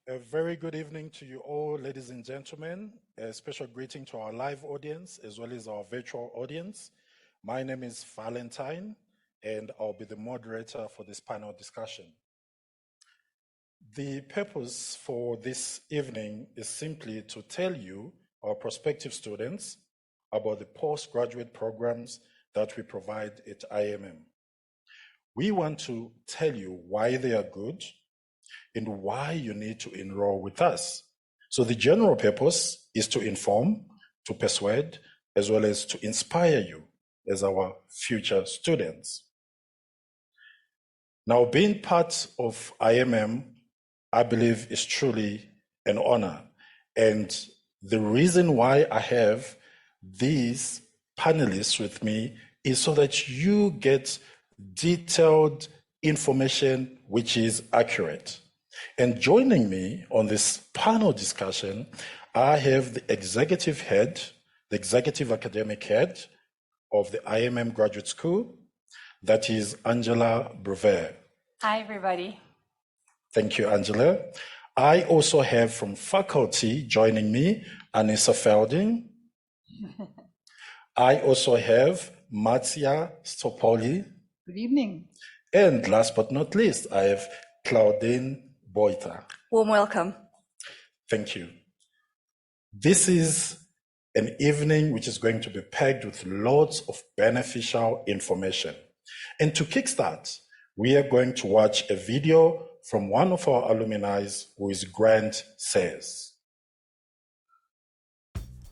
A very good evening to you all, ladies and gentlemen. A special greeting to our live audience as well as our virtual audience. My name is Valentine, and I'll be the moderator for this panel discussion. The purpose for this evening is simply to tell you, our prospective students, about the postgraduate programs that we provide at IMM. We want to tell you why they are good and why you need to enroll with us. So the general purpose is to inform, to persuade, as well as to inspire you as our future students. Now, being part of IMM, I believe, is truly an honor. And the reason why I have these panelists with me is so that you get detailed information which is accurate. And joining me on this panel discussion, I have the executive head, the executive academic head of the IMM Graduate School, that is Angela Brevet. Hi, everybody. Thank you, Angela. I also have from faculty joining me, Anissa Felding. I also have Matia Stopoli. Good evening. And last but not least, I have Claudine Boita. Warm welcome. Thank you. This is an evening which is going to be packed with lots of beneficial information. And to kickstart, we are going to watch a video from one of our alumni who is Grant Sayers.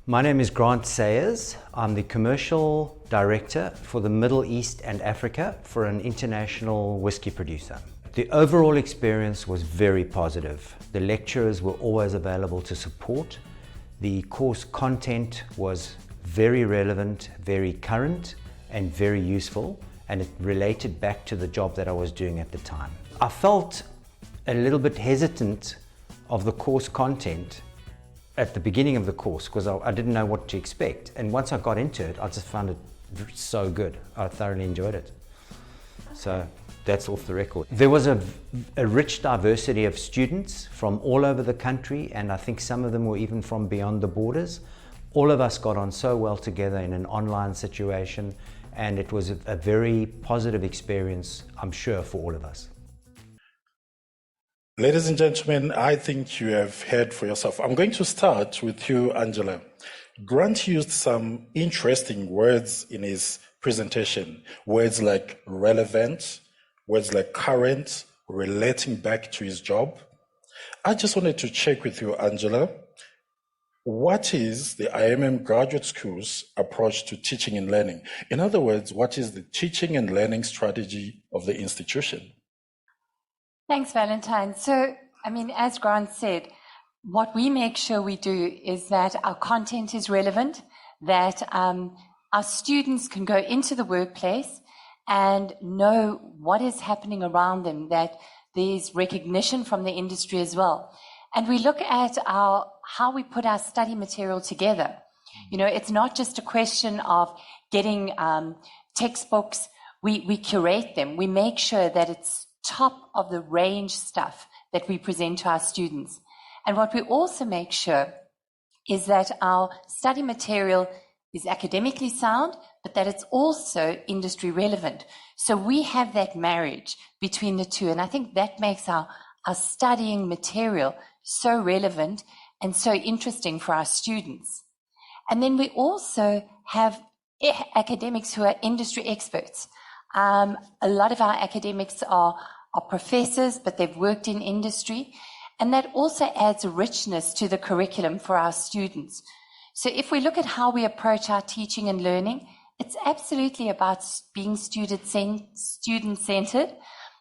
My name is Grant Sayers. I'm the Commercial Director for the Middle East and Africa for an international whiskey producer. The overall experience was very positive. The lecturers were always available to support. The course content was very relevant, very current, and very useful, and it related back to the job that I was doing at the time. I felt a little bit hesitant of the course content at the beginning of the course because I didn't know what to expect. And once I got into it, I just found it so good. I thoroughly enjoyed it. So that's off the record. There was a rich diversity of students from all over the country, and I think some of them were even from beyond the borders. All of us got on so well together in an online situation, and it was a very positive experience, I'm sure, for all of us. Ladies and gentlemen, I think you have heard for yourself. I'm going to start with you, Angela. Grant used some interesting words in his presentation, words like relevant, words like current, relating back to his job. I just wanted to check with you, Angela, what is the IMM Graduate School's approach to teaching and learning? In other words, what is the teaching and learning strategy of the institution? Thanks, Valentine. So, as Grant said, what we make sure we do is that our content is relevant, that our students can go into the workplace and know what is happening around them, that there's recognition from the industry as well. And we look at how we put our study material together. It's not just a question of getting textbooks. We curate them. We make sure that it's top of the range stuff that we present to our students. And what we also make sure is that our study material is academically sound, but that it's also industry relevant. So we have that marriage between the two. And I think that makes our studying material so relevant and so interesting for our students. And then we also have academics who are industry experts. A lot of our academics are professors, but they've worked in industry. And that also adds a richness to the curriculum for our students. So if we look at how we approach our teaching and learning, it's absolutely about being student-centered,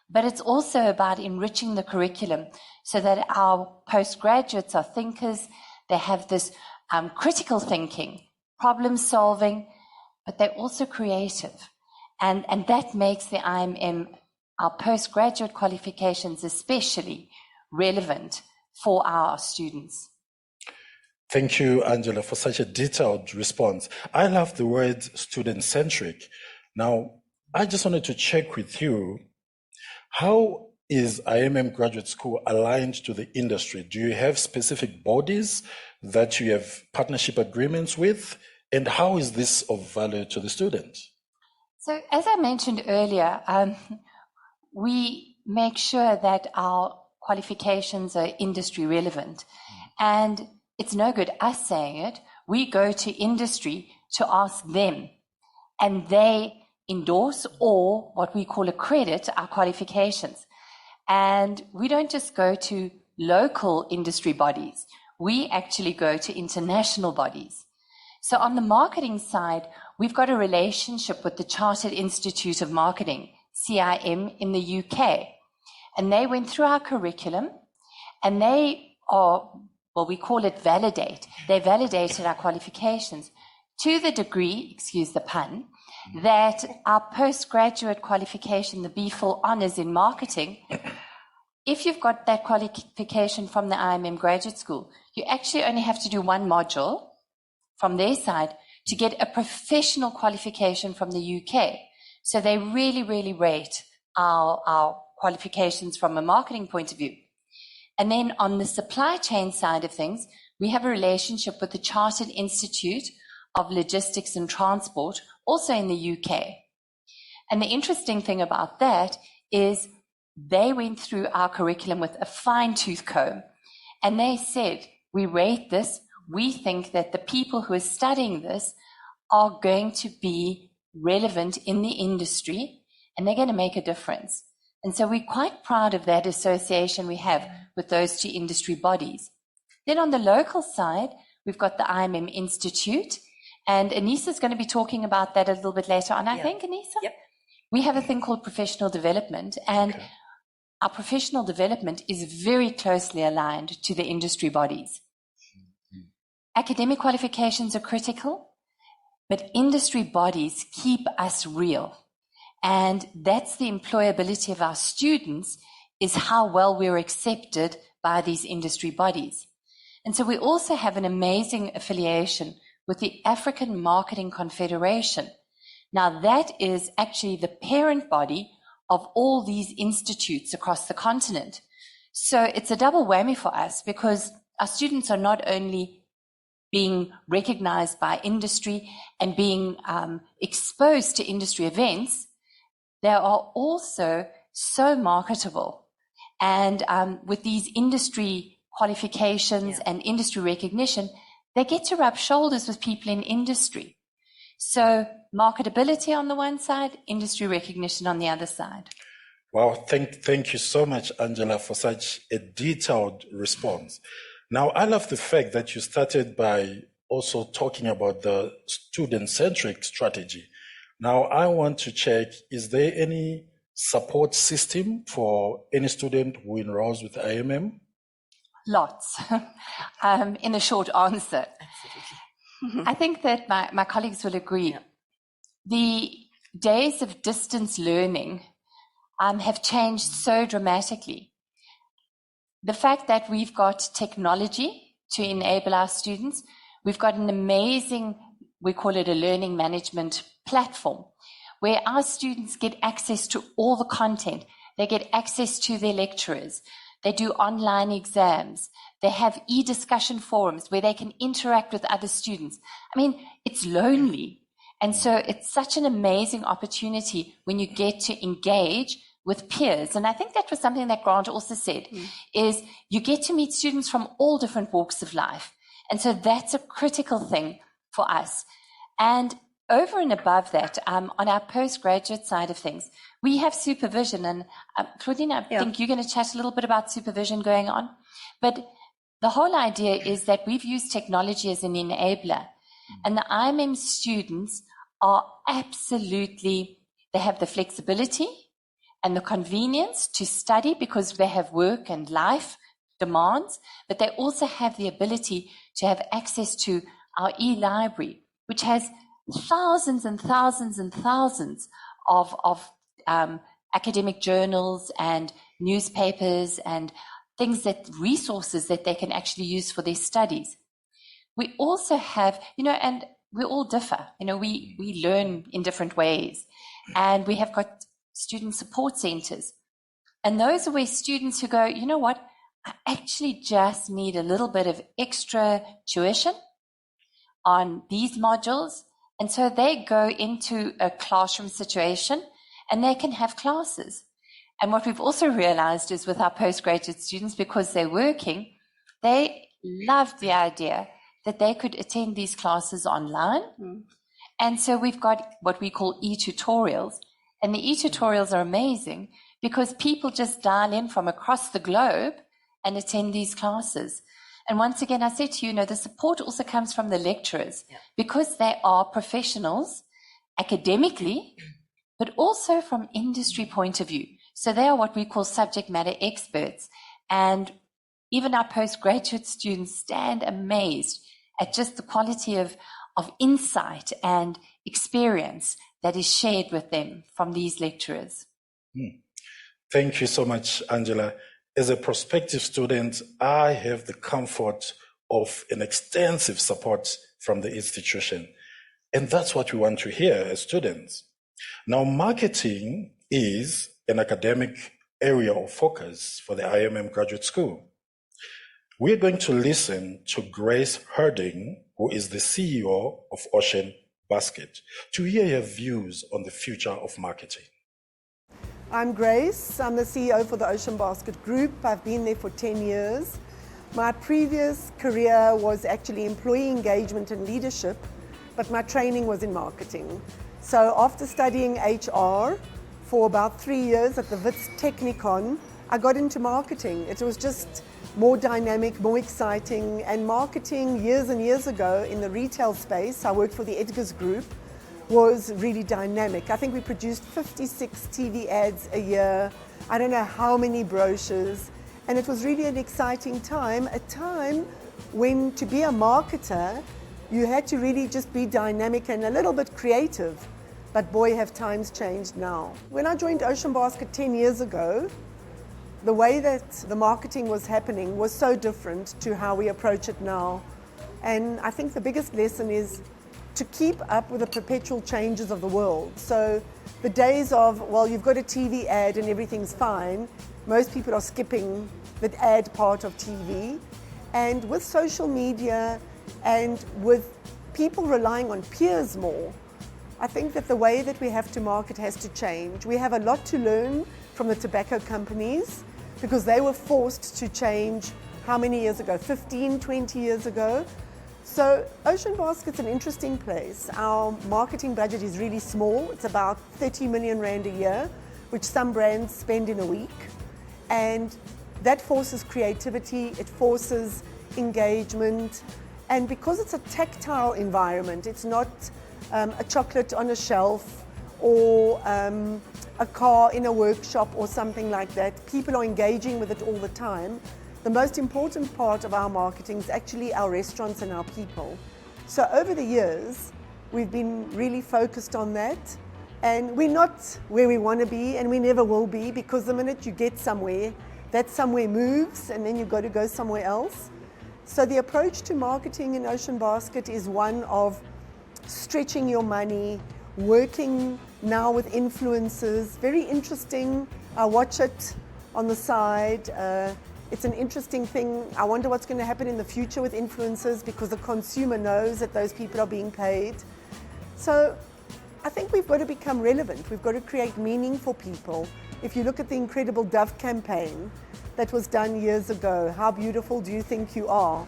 but it's also about enriching the curriculum so that our postgraduates are thinkers. They have this critical thinking, problem solving, but they're also creative. And that makes the IMM, our postgraduate qualifications especially, relevant for our students. Thank you, Angela, for such a detailed response. I love the word student-centric. Now, I just wanted to check with you, how is IMM Graduate School aligned to the industry? Do you have specific bodies that you have partnership agreements with? And how is this of value to the students? So as I mentioned earlier, we make sure that our qualifications are industry relevant. And it's no good us saying it. We go to industry to ask them, and they endorse or what we call accredit our qualifications. And we don't just go to local industry bodies. We actually go to international bodies. So on the marketing side, we've got a relationship with the Chartered Institute of Marketing, CIM, in the UK. And they went through our curriculum, and they are, well, we call it validate. They validated our qualifications to the degree, excuse the pun, that our postgraduate qualification, the B.Phil Honours in Marketing, if you've got that qualification from the IMM Graduate School, you actually only have to do one module from their side to get a professional qualification from the UK. So they really, really rate our qualifications from a marketing point of view. And then on the supply chain side of things, we have a relationship with the Chartered Institute of Logistics and Transport, also in the UK. And the interesting thing about that is they went through our curriculum with a fine-tooth comb, and they said, we rate this. We think that the people who are studying this are going to be relevant in the industry, and they're going to make a difference. And so we're quite proud of that association we have with those two industry bodies. Then on the local side, we've got the IMM Institute, and Anissa's going to be talking about that a little bit later on, I think, Anissa? Yep. We have a thing called professional development, and our professional development is very closely aligned to the industry bodies. Academic qualifications are critical, but industry bodies keep us real. And that's the employability of our students, is how well we're accepted by these industry bodies. And so we also have an amazing affiliation with the African Marketing Confederation. Now that is actually the parent body of all these institutes across the continent. So it's a double whammy for us, because our students are not only being recognized by industry and being exposed to industry events, they are also so marketable. And with these industry qualifications and industry recognition, they get to rub shoulders with people in industry. So marketability on the one side, industry recognition on the other side. Wow, thank you so much, Angela, for such a detailed response. Now, I love the fact that you started by also talking about the student-centric strategy. Now, I want to check, is there any support system for any student who enrolls with IMM? Lots, in a short answer. I think that my colleagues will agree. Yeah. The days of distance learning have changed so dramatically. The fact that we've got technology to enable our students, we've got an amazing, we call it a learning management platform, where our students get access to all the content. They get access to their lecturers. They do online exams. They have e-discussion forums where they can interact with other students. I mean, it's lonely. And so it's such an amazing opportunity when you get to engage with peers. And I think that was something that Grant also said, is you get to meet students from all different walks of life. And so that's a critical thing for us. And over and above that, on our postgraduate side of things, we have supervision. And Claudine, I think you're going to chat a little bit about supervision going on. But the whole idea is that we've used technology as an enabler. And the IMM students are absolutely, they have the flexibility and the convenience to study because they have work and life demands, but they also have the ability to have access to our e-library, which has thousands and thousands and thousands of academic journals and newspapers and things that, resources that they can actually use for their studies. We also have, and we all differ, we learn in different ways, and we have got student support centers. And those are where students who go, you know what, I actually just need a little bit of extra tuition on these modules. And so they go into a classroom situation and they can have classes. And what we've also realized is with our postgraduate students, because they're working, they love the idea that they could attend these classes online. And so we've got what we call e-tutorials. And the e-tutorials are amazing because people just dial in from across the globe and attend these classes. And once again, I say to you, the support also comes from the lecturers because they are professionals academically, but also from industry point of view. So they are what we call subject matter experts. And even our postgraduate students stand amazed at just the quality of insight and experience that is shared with them from these lecturers. Thank you so much, Angela. As a prospective student, I have the comfort of an extensive support from the institution. And that's what we want to hear as students. Now, marketing is an academic area of focus for the IMM Graduate School. We're going to listen to Grace Herding, who is the CEO of Ocean Basket, to hear her views on the future of marketing. I'm Grace. I'm the CEO for the Ocean Basket Group. I've been there for 10 years. My previous career was actually employee engagement and leadership, but my training was in marketing. So after studying HR for about 3 years at the Wits Technikon, I got into marketing. It was just more dynamic, more exciting, and marketing years and years ago in the retail space, I worked for the Edgars Group, was really dynamic. I think we produced 56 TV ads a year. I don't know how many brochures. And it was really an exciting time, a time when to be a marketer, you had to really just be dynamic and a little bit creative. But boy, have times changed now. When I joined Ocean Basket 10 years ago, the way that the marketing was happening was so different to how we approach it now. And I think the biggest lesson is to keep up with the perpetual changes of the world. So the days of, well, you've got a TV ad and everything's fine, most people are skipping the ad part of TV. And with social media and with people relying on peers more, I think that the way that we have to market has to change. We have a lot to learn from the tobacco companies because they were forced to change how many years ago? 15, 20 years ago. So Ocean Basket's an interesting place. Our marketing budget is really small. It's about 30 million rand a year, which some brands spend in a week. And that forces creativity, it forces engagement. And because it's a tactile environment, it's not a chocolate on a shelf or a car in a workshop or something like that. People are engaging with it all the time. The most important part of our marketing is actually our restaurants and our people. So over the years, we've been really focused on that. And we're not where we want to be, and we never will be, because the minute you get somewhere, that somewhere moves, and then you've got to go somewhere else. So the approach to marketing in Ocean Basket is one of stretching your money, working now with influencers. Very interesting. I watch it on the side. It's an interesting thing. I wonder what's going to happen in the future with influencers, because the consumer knows that those people are being paid. So I think we've got to become relevant. We've got to create meaning for people. If you look at the incredible Dove campaign that was done years ago, How Beautiful Do You Think You Are?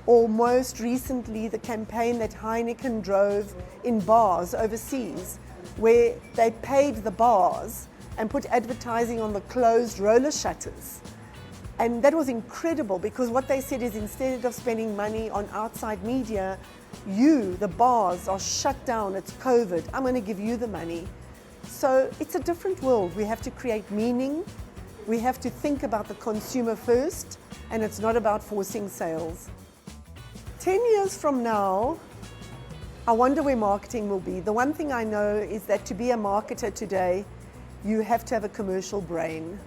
Or most recently, the campaign that Heineken drove in bars overseas, where they paid the bars and put advertising on the closed roller shutters. And that was incredible, because what they said is, instead of spending money on outside media, you, the bars, are shut down, it's COVID, I'm going to give you the money. So it's a different world. We have to create meaning. We have to think about the consumer first, and it's not about forcing sales. 10 years from now, I wonder where marketing will be. The one thing I know is that to be a marketer today, you have to have a commercial brain.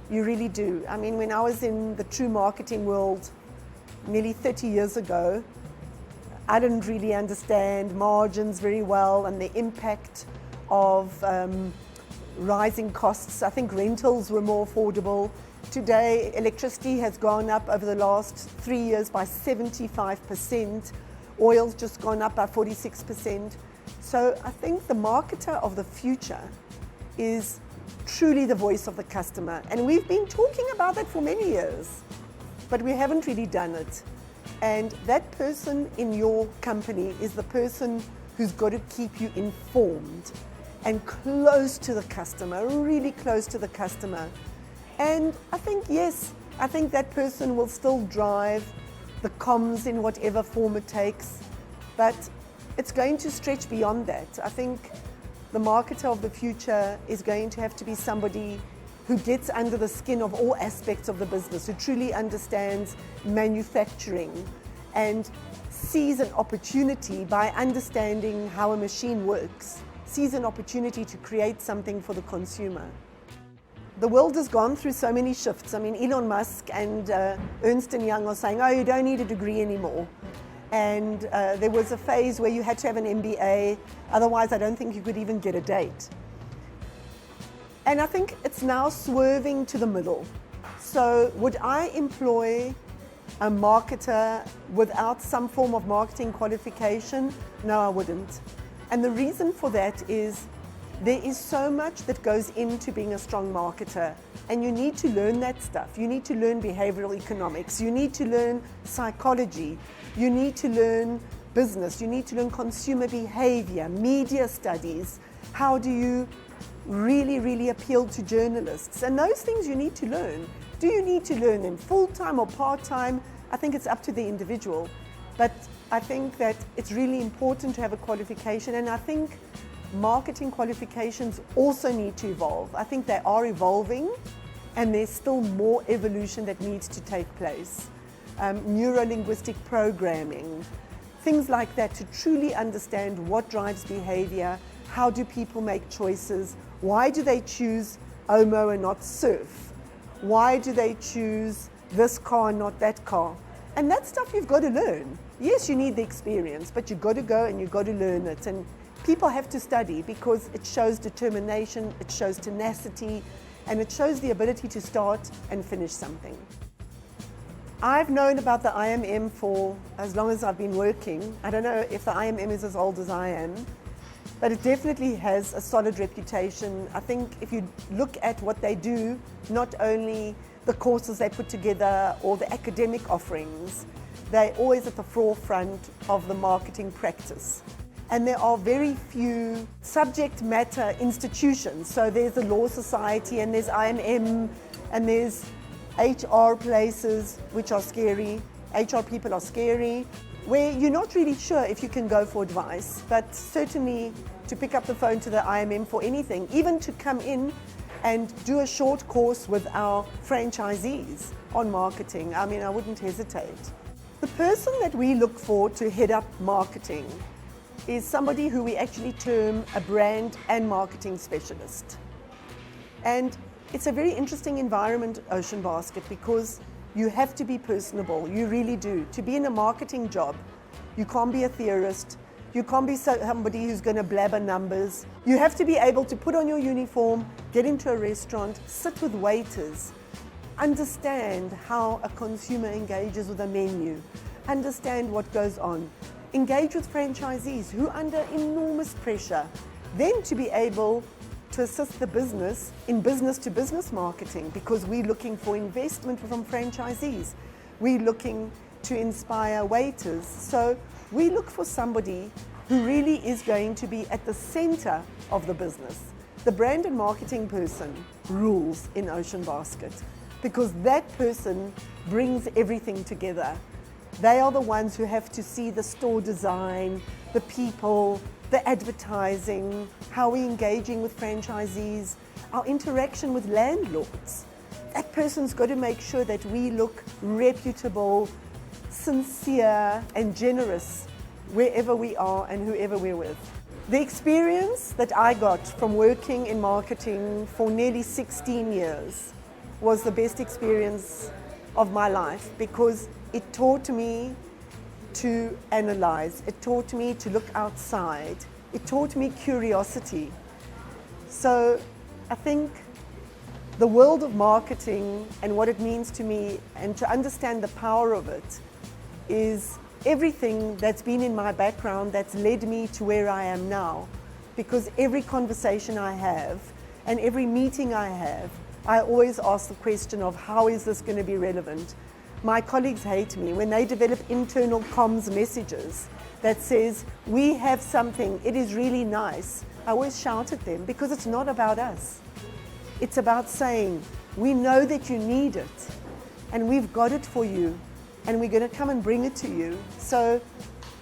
You really do. I mean, when I was in the true marketing world nearly 30 years ago, I didn't really understand margins very well and the impact of rising costs. I think rentals were more affordable. Today, electricity has gone up over the last 3 years by 75%. Oil's just gone up by 46%. So I think the marketer of the future is truly the voice of the customer. And we've been talking about that for many years, but we haven't really done it. And that person in your company is the person who's got to keep you informed and close to the customer, really close to the customer. And I think, yes, I think that person will still drive the comms in whatever form it takes, but it's going to stretch beyond that. I think the marketer of the future is going to have to be somebody who gets under the skin of all aspects of the business, who truly understands manufacturing and sees an opportunity by understanding how a machine works, sees an opportunity to create something for the consumer. The world has gone through so many shifts. I mean, Elon Musk and Ernst & Young are saying, oh, you don't need a degree anymore. And there was a phase where you had to have an MBA, otherwise I don't think you could even get a date. And I think it's now swerving to the middle. So would I employ a marketer without some form of marketing qualification? No, I wouldn't. And the reason for that is there is so much that goes into being a strong marketer, and you need to learn that stuff. You need to learn behavioral economics. You need to learn psychology. You need to learn business. You need to learn consumer behavior, media studies. How do you really appeal to journalists? And those things you need to learn. Do you need to learn them full-time or part-time? I think it's up to the individual. But I think that it's really important to have a qualification, and I think marketing qualifications also need to evolve. I think they are evolving, and there's still more evolution that needs to take place. Neuro-linguistic programming, things like that, to truly understand what drives behavior, how do people make choices, why do they choose OMO and not surf, why do they choose this car and not that car. And that stuff you've got to learn. Yes, you need the experience, but you've got to go and you've got to learn it. And people have to study because it shows determination, it shows tenacity, and it shows the ability to start and finish something. I've known about the IMM for as long as I've been working. I don't know if the IMM is as old as I am, but it definitely has a solid reputation. I think if you look at what they do, not only the courses they put together or the academic offerings, they're always at the forefront of the marketing practice. And there are very few subject matter institutions. So there's the Law Society, and there's IMM, and there's HR places, which are scary. HR people are scary, where you're not really sure if you can go for advice, but certainly to pick up the phone to the IMM for anything, even to come in and do a short course with our franchisees on marketing. I mean, I wouldn't hesitate. The person that we look for to head up marketing is somebody who we actually term a brand and marketing specialist. And it's a very interesting environment, Ocean Basket, because you have to be personable, you really do. To be in a marketing job, you can't be a theorist, you can't be somebody who's going to blabber numbers. You have to be able to put on your uniform, get into a restaurant, sit with waiters, understand how a consumer engages with a menu, understand what goes on, engage with franchisees who are under enormous pressure, then to be able to assist the business in business-to-business marketing, because we're looking for investment from franchisees. We're looking to inspire waiters. So we look for somebody who really is going to be at the center of the business. The brand and marketing person rules in Ocean Basket, because that person brings everything together. They are the ones who have to see the store design, the people, the advertising, how we're engaging with franchisees, our interaction with landlords. That person's got to make sure that we look reputable, sincere, and generous wherever we are and whoever we're with. The experience that I got from working in marketing for nearly 16 years was the best experience of my life, because it taught me to analyze, it taught me to look outside, it taught me curiosity. So I think the world of marketing and what it means to me, and to understand the power of it, is everything that's been in my background that's led me to where I am now. Because every conversation I have and every meeting I have, I always ask the question of how is this going to be relevant? My colleagues hate me when they develop internal comms messages that says, we have something, it is really nice. I always shout at them because it's not about us. It's about saying, we know that you need it and we've got it for you and we're going to come and bring it to you. So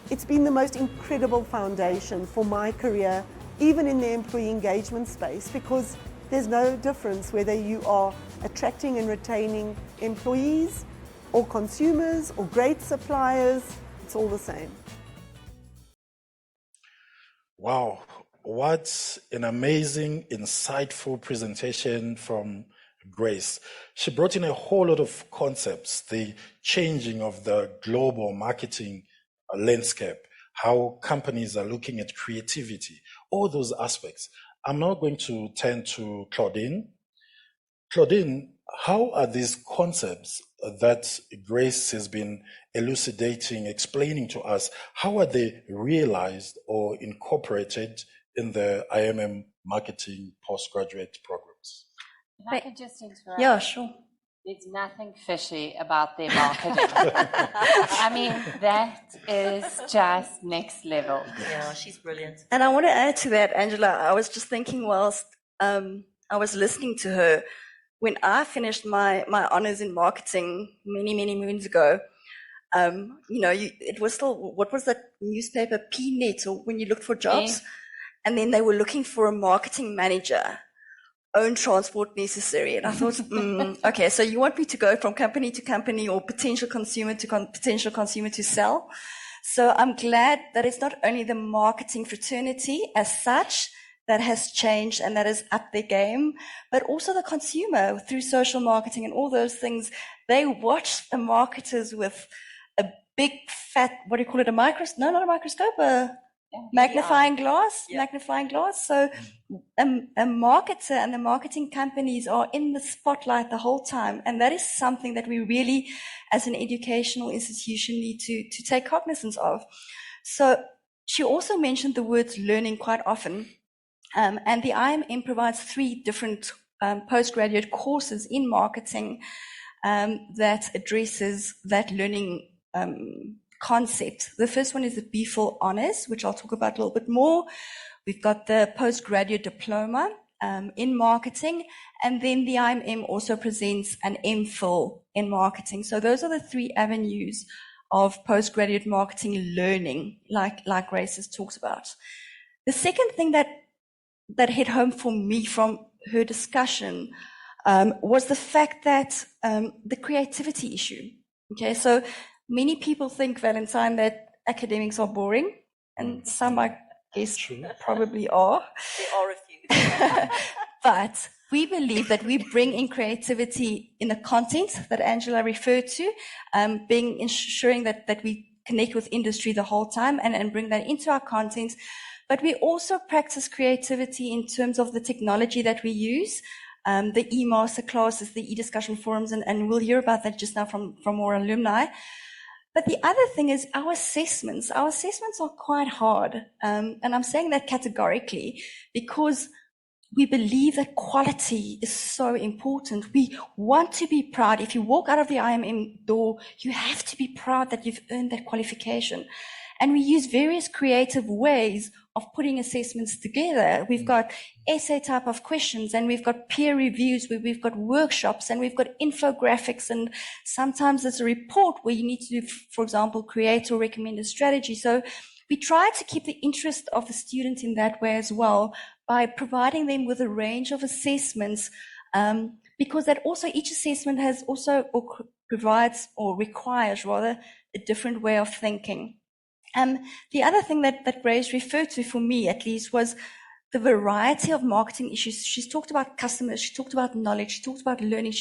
it's been the most incredible foundation for my career, even in the employee engagement space, because there's no difference whether you are attracting and retaining employees or consumers or great suppliers, it's all the same. Wow, what an amazing, insightful presentation from Grace. She brought in a whole lot of concepts, the changing of the global marketing landscape, how companies are looking at creativity, all those aspects. I'm now going to turn to Claudine. Claudine, how are these concepts that Grace has been elucidating, explaining to us, how are they realized or incorporated in the IMM marketing postgraduate programs? If I could just interrupt. Yeah, sure. There's nothing fishy about their marketing. I mean, that is just next level. Yeah, she's brilliant. And I want to add to that, Angela. I was just thinking whilst I was listening to her, when I finished my honors in marketing many moons ago, it was still, what was that newspaper, PNet, or when you looked for jobs? Yeah. And then they were looking for a marketing manager. Own transport necessary. And I thought, okay, so you want me to go from company to company or potential consumer to potential consumer to sell? So I'm glad that it's not only the marketing fraternity as such that has changed and that is up their game, but also the consumer through social marketing and all those things. They watch the marketers with a big fat, what do you call it, a microscope? No, not a microscope, magnifying glass. So a marketer and the marketing companies are in the spotlight the whole time. And that is something that we really, as an educational institution, need to take cognizance of. So she also mentioned the words learning quite often. And the IMM provides 3 different postgraduate courses in marketing that addresses that learning concept. The first one is the BPhil Honors, which I'll talk about a little bit more. We've got the postgraduate diploma in marketing, and then the IMM also presents an MPhil in marketing. So those are the 3 avenues of postgraduate marketing learning, like Grace has talked about. The second thing that hit home for me from her discussion was the fact that the creativity issue. Okay, so many people think, Valentine, that academics are boring, and some, I guess, probably are. There are a few. But we believe that we bring in creativity in the content that Angela referred to, ensuring that we connect with industry the whole time and bring that into our content. But we also practice creativity in terms of the technology that we use, the e-master classes, the e-discussion forums, and we'll hear about that just now from more alumni. But the other thing is our assessments. Our assessments are quite hard. And I'm saying that categorically because we believe that quality is so important. We want to be proud. If you walk out of the IMM door, you have to be proud that you've earned that qualification. And we use various creative ways of putting assessments together. We've got essay type of questions, and we've got peer reviews, where we've got workshops, and we've got infographics, and sometimes there's a report where you need to, for example, create or recommend a strategy. So we try to keep the interest of the student in that way as well, by providing them with a range of assessments, because that also each assessment has also or provides or requires rather a different way of thinking. The other thing that Grace referred to, for me at least, was the variety of marketing issues. She's talked about customers, she talked about knowledge, she talked about learning.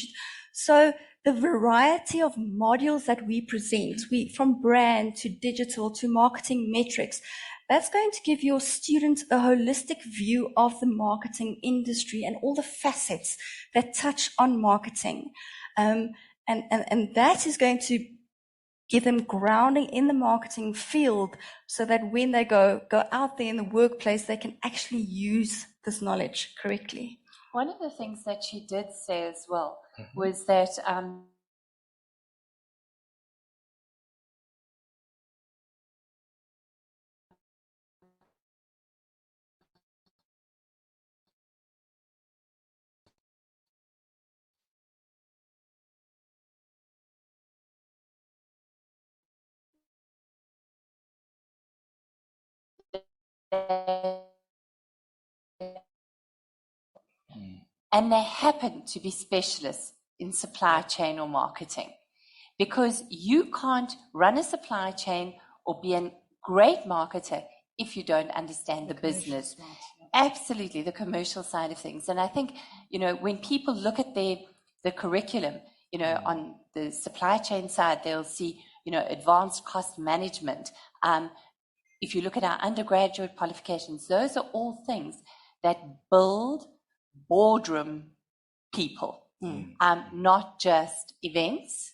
So the variety of modules that we present, from brand to digital to marketing metrics, That's going to give your students a holistic view of the marketing industry and all the facets that touch on marketing. And that is going to give them grounding in the marketing field so that when they go out there in the workplace, they can actually use this knowledge correctly. One of the things that she did say as well was that and they happen to be specialists in supply chain or marketing, because you can't run a supply chain or be a great marketer if you don't understand the business. Absolutely, the commercial side of things. And I think, when people look at the curriculum, on the supply chain side, they'll see, advanced cost management. If you look at our undergraduate qualifications, those are all things that build boardroom people, not just events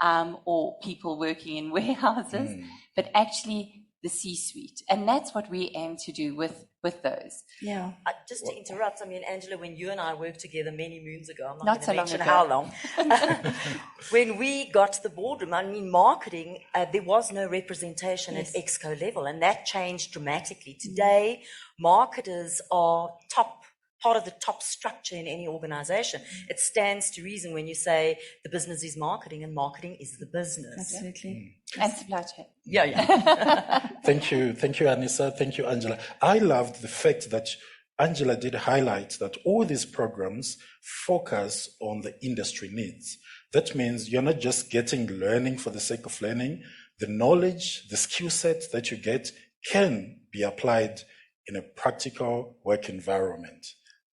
or people working in warehouses, but actually the C-suite. And that's what we aim to do with those. Yeah. Just to interrupt, Angela, when you and I worked together many moons ago, I'm Not not so going to long mention ago. how long, when we got to the boardroom, marketing, there was no representation at exco level, and that changed dramatically. Today, marketers are part of the top structure in any organization. It stands to reason when you say the business is marketing and marketing is the business. Absolutely. And supply chain. Yeah. Thank you, Anissa. Thank you, Angela. I loved the fact that Angela did highlight that all these programs focus on the industry needs. That means you're not just getting learning for the sake of learning. The knowledge, the skill set that you get can be applied in a practical work environment.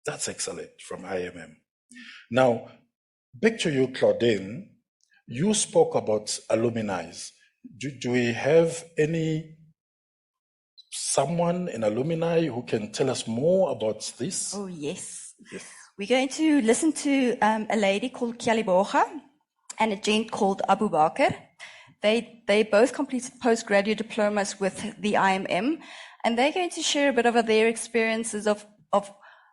That's excellent from IMM. Now, back to you, Claudine. You spoke about alumni. Do we have someone in alumni who can tell us more about this? Oh, yes. We're going to listen to a lady called Kyaliboga and a gent called Abu Bakr. They both completed postgraduate diplomas with the IMM, and they're going to share a bit of their experiences of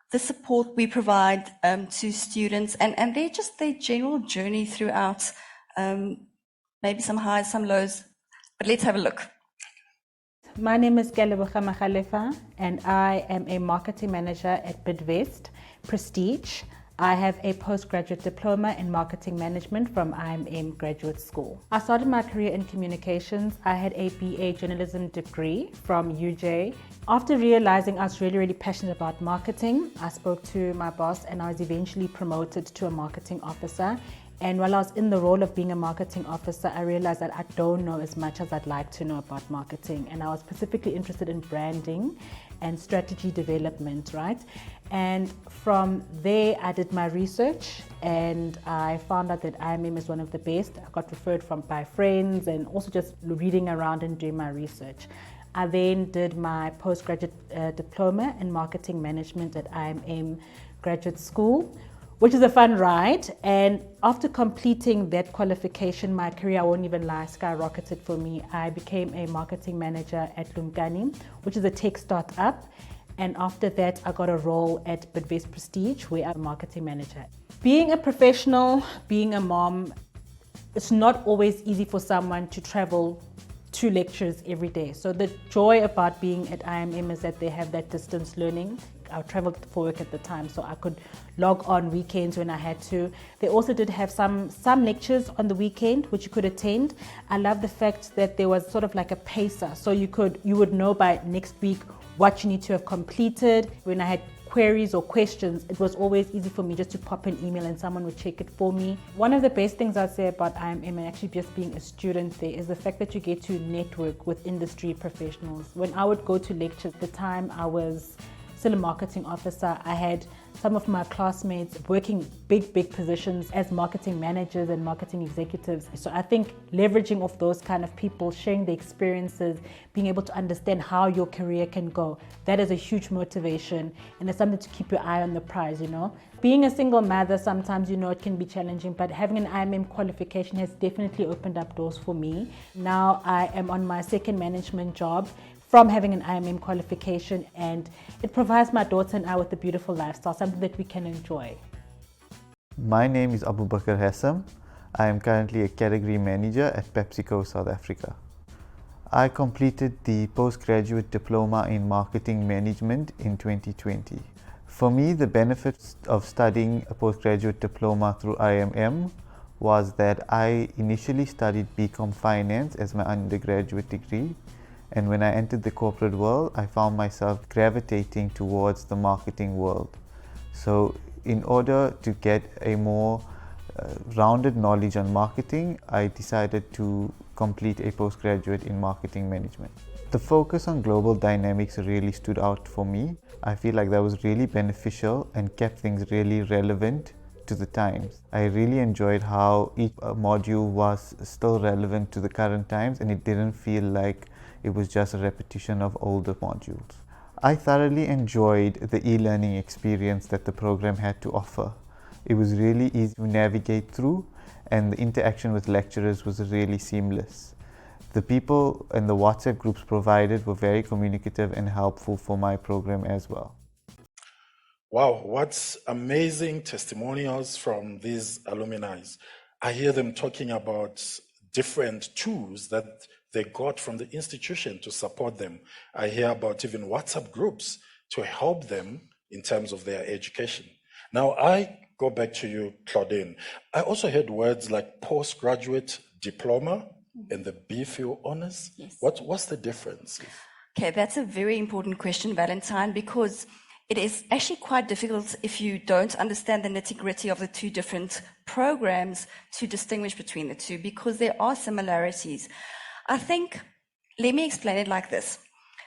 the support we provide to students and their general journey throughout, maybe some highs, some lows. But let's have a look. My name is Kyaliboga Makhalefa, and I am a marketing manager at Bidvest Prestige. I have a postgraduate diploma in marketing management from IMM Graduate School. I started my career in communications. I had a BA journalism degree from UJ. After realizing I was really passionate about marketing, I spoke to my boss and I was eventually promoted to a marketing officer. And while I was in the role of being a marketing officer, I realized that I don't know as much as I'd like to know about marketing. And I was specifically interested in branding and strategy development, right? And from there, I did my research and I found out that IMM is one of the best. I got referred by friends and also just reading around and doing my research. I then did my postgraduate diploma in marketing management at IMM Graduate School, which is a fun ride. And after completing that qualification, my career, I won't even lie, skyrocketed for me. I became a marketing manager at Lumkani, which is a tech startup. And after that, I got a role at Bidvest Prestige, where I'm a marketing manager. Being a professional, being a mom, it's not always easy for someone to travel 2 lectures every day. So the joy about being at IMM is that they have that distance learning. I traveled for work at the time, so I could log on weekends when I had to. They also did have some lectures on the weekend which you could attend. I love the fact that there was sort of like a pacer, so you would know by next week what you need to have completed. When I had queries or questions, it was always easy for me just to pop an email and someone would check it for me. One of the best things I'd say about IMM and actually just being a student there is the fact that you get to network with industry professionals. When I would go to lectures, at the time I was still a marketing officer, I had some of my classmates working big positions as marketing managers and marketing executives. So I think leveraging off those kind of people, sharing the experiences, being able to understand how your career can go, that is a huge motivation, and it's something to keep your eye on the prize, you know. Being a single mother, sometimes, you know, it can be challenging, but having an IMM qualification has definitely opened up doors for me. Now I am on my second management job from having an IMM qualification, and it provides my daughter and I with a beautiful lifestyle, something that we can enjoy. My name is Abu Bakr Hassam. I am currently a category manager at PepsiCo South Africa. I completed the postgraduate diploma in marketing management in 2020. For me, the benefits of studying a postgraduate diploma through IMM was that I initially studied BCom Finance as my undergraduate degree. And when I entered the corporate world, I found myself gravitating towards the marketing world. So in order to get a more rounded knowledge on marketing, I decided to complete a postgraduate in marketing management. The focus on global dynamics really stood out for me. I feel like that was really beneficial and kept things really relevant to the times. I really enjoyed how each module was still relevant to the current times, and it didn't feel like it was just a repetition of older modules. I thoroughly enjoyed the e-learning experience that the program had to offer. It was really easy to navigate through, and the interaction with lecturers was really seamless. The people and the WhatsApp groups provided were very communicative and helpful for my program as well. Wow, what amazing testimonials from these alumni. I hear them talking about different tools that they got from the institution to support them. I hear about even WhatsApp groups to help them in terms of their education. Now, I go back to you, Claudine. I also heard words like postgraduate diploma and the BPhil honors. Yes. What's the difference? Okay, that's a very important question, Valentine, because it is actually quite difficult if you don't understand the nitty-gritty of the two different programs to distinguish between the two, because there are similarities. I think, let me explain it like this.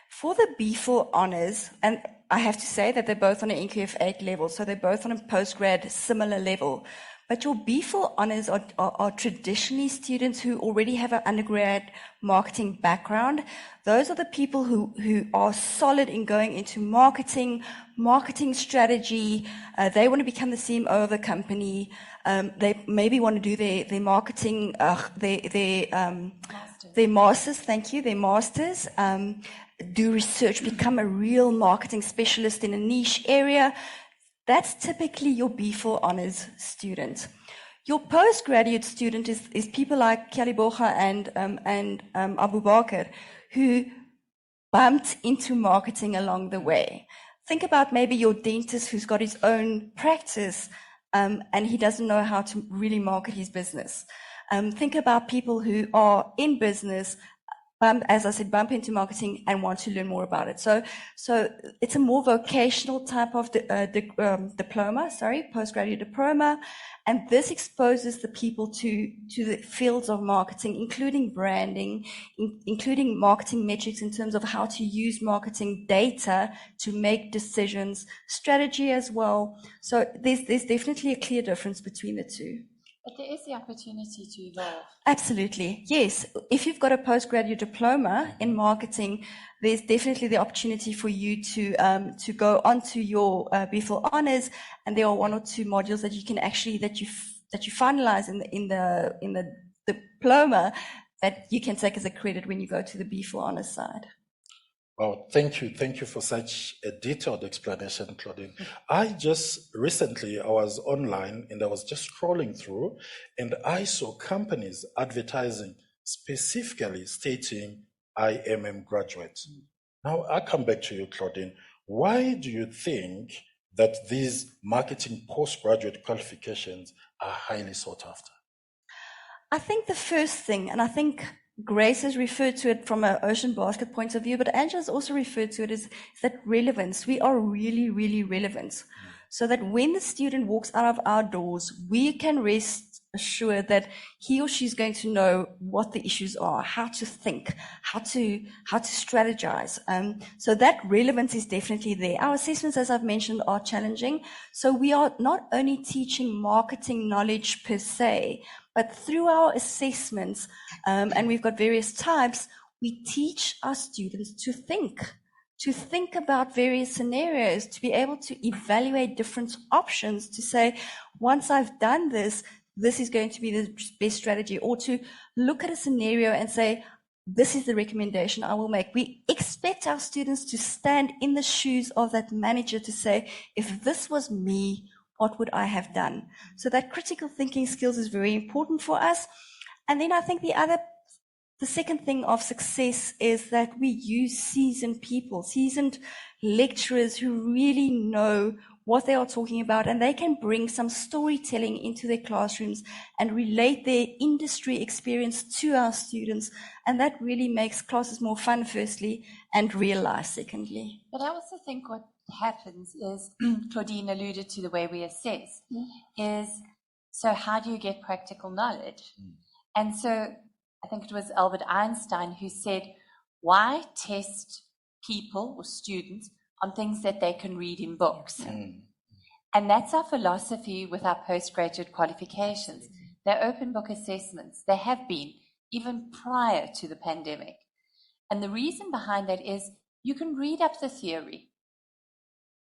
For the BPhil honors, and I have to say that they're both on an NQF 8 level, so they're both on a postgrad similar level. But your BPhil honors are traditionally students who already have an undergrad marketing background. Those are the people who are solid in going into marketing strategy. They want to become the CMO of the company. They maybe want to do their marketing, their masters, thank you, their masters, do research, become a real marketing specialist in a niche area. That's typically your BPhil honors student. Your postgraduate student is people like Kyaliboga and Abu Bakr, who bumped into marketing along the way. Think about maybe your dentist who's got his own practice, and he doesn't know how to really market his business. Think about people who are in business, as I said, bump into marketing and want to learn more about it. So it's a more vocational type of postgraduate diploma, and this exposes the people to the fields of marketing, including branding, including marketing metrics in terms of how to use marketing data to make decisions, strategy as well. So there's definitely a clear difference between the two. But there is the opportunity to evolve. Absolutely, yes. If you've got a postgraduate diploma in marketing, there's definitely the opportunity for you to go onto your BPhil honors, and there are one or two modules that you can actually that you finalize in the diploma that you can take as a credit when you go to the BPhil honors side. Well, thank you for such a detailed explanation, Claudine. I was online and I was just scrolling through, and I saw companies advertising specifically stating IMM graduates. Now, I come back to you, Claudine. Why do you think that these marketing postgraduate qualifications are highly sought after? I think the first thing, and I think Grace has referred to it from an Ocean Basket point of view, but Angela's also referred to it as that relevance. We are really, really relevant. So that when the student walks out of our doors, we can rest assured that he or she's going to know what the issues are, how to think, how to strategize. So that relevance is definitely there. Our assessments, as I've mentioned, are challenging. So we are not only teaching marketing knowledge per se, but through our assessments, and we've got various types, we teach our students to think about various scenarios, to be able to evaluate different options, to say, once I've done this, this is going to be the best strategy, or to look at a scenario and say, this is the recommendation I will make. We expect our students to stand in the shoes of that manager to say, if this was me, what would I have done? So that critical thinking skills is very important for us. And then I think the second thing of success is that we use seasoned people, seasoned lecturers who really know what they are talking about, and they can bring some storytelling into their classrooms and relate their industry experience to our students. And that really makes classes more fun, firstly, and real life, secondly. But I also think what happens is, Claudine alluded to the way we assess, is, so how do you get practical knowledge? And so I think it was Albert Einstein who said, why test people or students on things that they can read in books? And that's our philosophy with our postgraduate qualifications. They're open book assessments. They have been, even prior to the pandemic. And the reason behind that is you can read up the theory.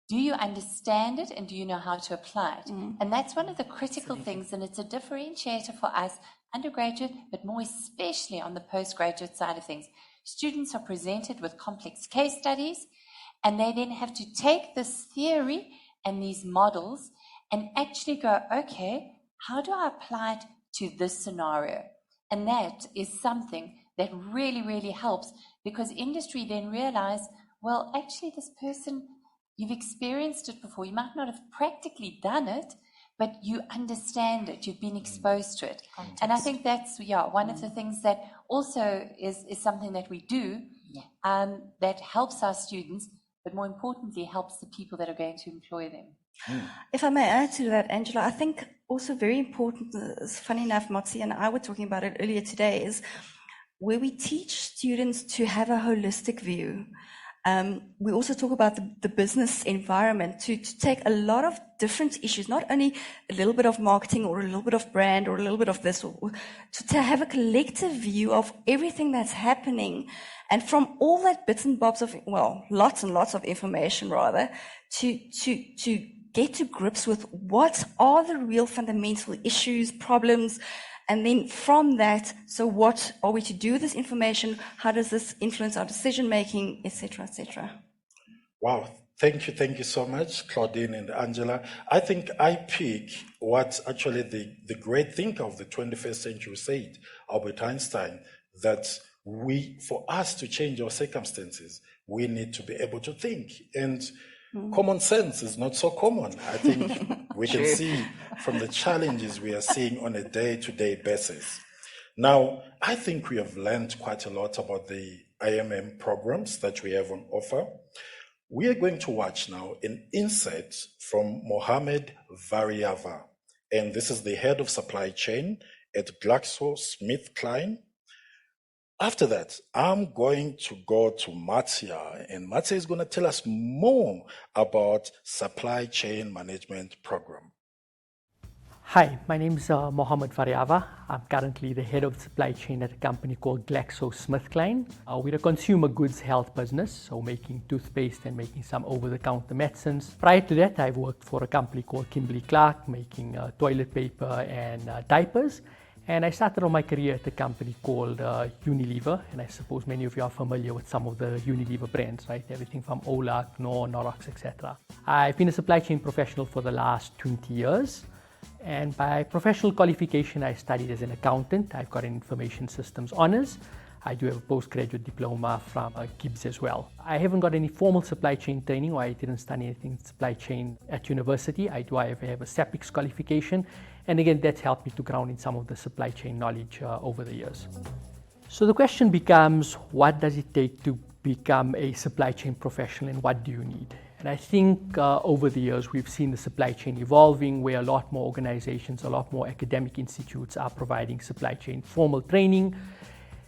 Do you understand it, and do you know how to apply it? And that's one of the critical things, and it's a differentiator for us, undergraduate, but more especially on the postgraduate side of things. Students are presented with complex case studies, and they then have to take this theory and these models and actually go, okay, how do I apply it to this scenario? And that is something that really, really helps, because industry then realize, well, actually this person, you've experienced it before. You might not have practically done it, but you understand it. You've been exposed to it. Context. And I think that's, one of the things that also is something that we do that helps our students, but more importantly, helps the people that are going to employ them. If I may add to that, Angela, I think also very important, funny enough, Motsi and I were talking about it earlier today, is where we teach students to have a holistic view. We also talk about the business environment to take a lot of different issues, not only a little bit of marketing or a little bit of brand or a little bit of this, or to have a collective view of everything that's happening. And from all that bits and bobs of, lots and lots of information rather, to get to grips with what are the real fundamental issues, problems, and then from that, so what are we to do with this information? How does this influence our decision making, etc., etc.? Wow, thank you so much, Claudine and Angela. I think I pick what actually the great thinker of the 21st century said, Albert Einstein, that for us to change our circumstances, we need to be able to think. And common sense is not so common. I think we can see from the challenges we are seeing on a day-to-day basis. Now, I think we have learned quite a lot about the IMM programs that we have on offer. We are going to watch now an insight from Mohammed Variava, and this is the head of supply chain at GlaxoSmithKline. After that, I'm going to go to Matsia, and Matsia is going to tell us more about supply chain management program. Hi, my name is Mohammed Variava. I'm currently the head of supply chain at a company called GlaxoSmithKline. We're a consumer goods health business, so making toothpaste and making some over-the-counter medicines. Prior to that, I've worked for a company called Kimberly-Clark, making toilet paper and diapers. And I started on my career at a company called Unilever, and I suppose many of you are familiar with some of the Unilever brands, right? Everything from Ola, Knorr, Norox, etc. I've been a supply chain professional for the last 20 years. And by professional qualification, I studied as an accountant. I've got an information systems honors. I do have a postgraduate diploma from Gibbs as well. I haven't got any formal supply chain training, or I didn't study anything in supply chain at university. I have a SAPIX qualification. And again, that's helped me to ground in some of the supply chain knowledge over the years. So the question becomes, what does it take to become a supply chain professional, and what do you need? And I think over the years, we've seen the supply chain evolving, where a lot more organizations, a lot more academic institutes are providing supply chain formal training.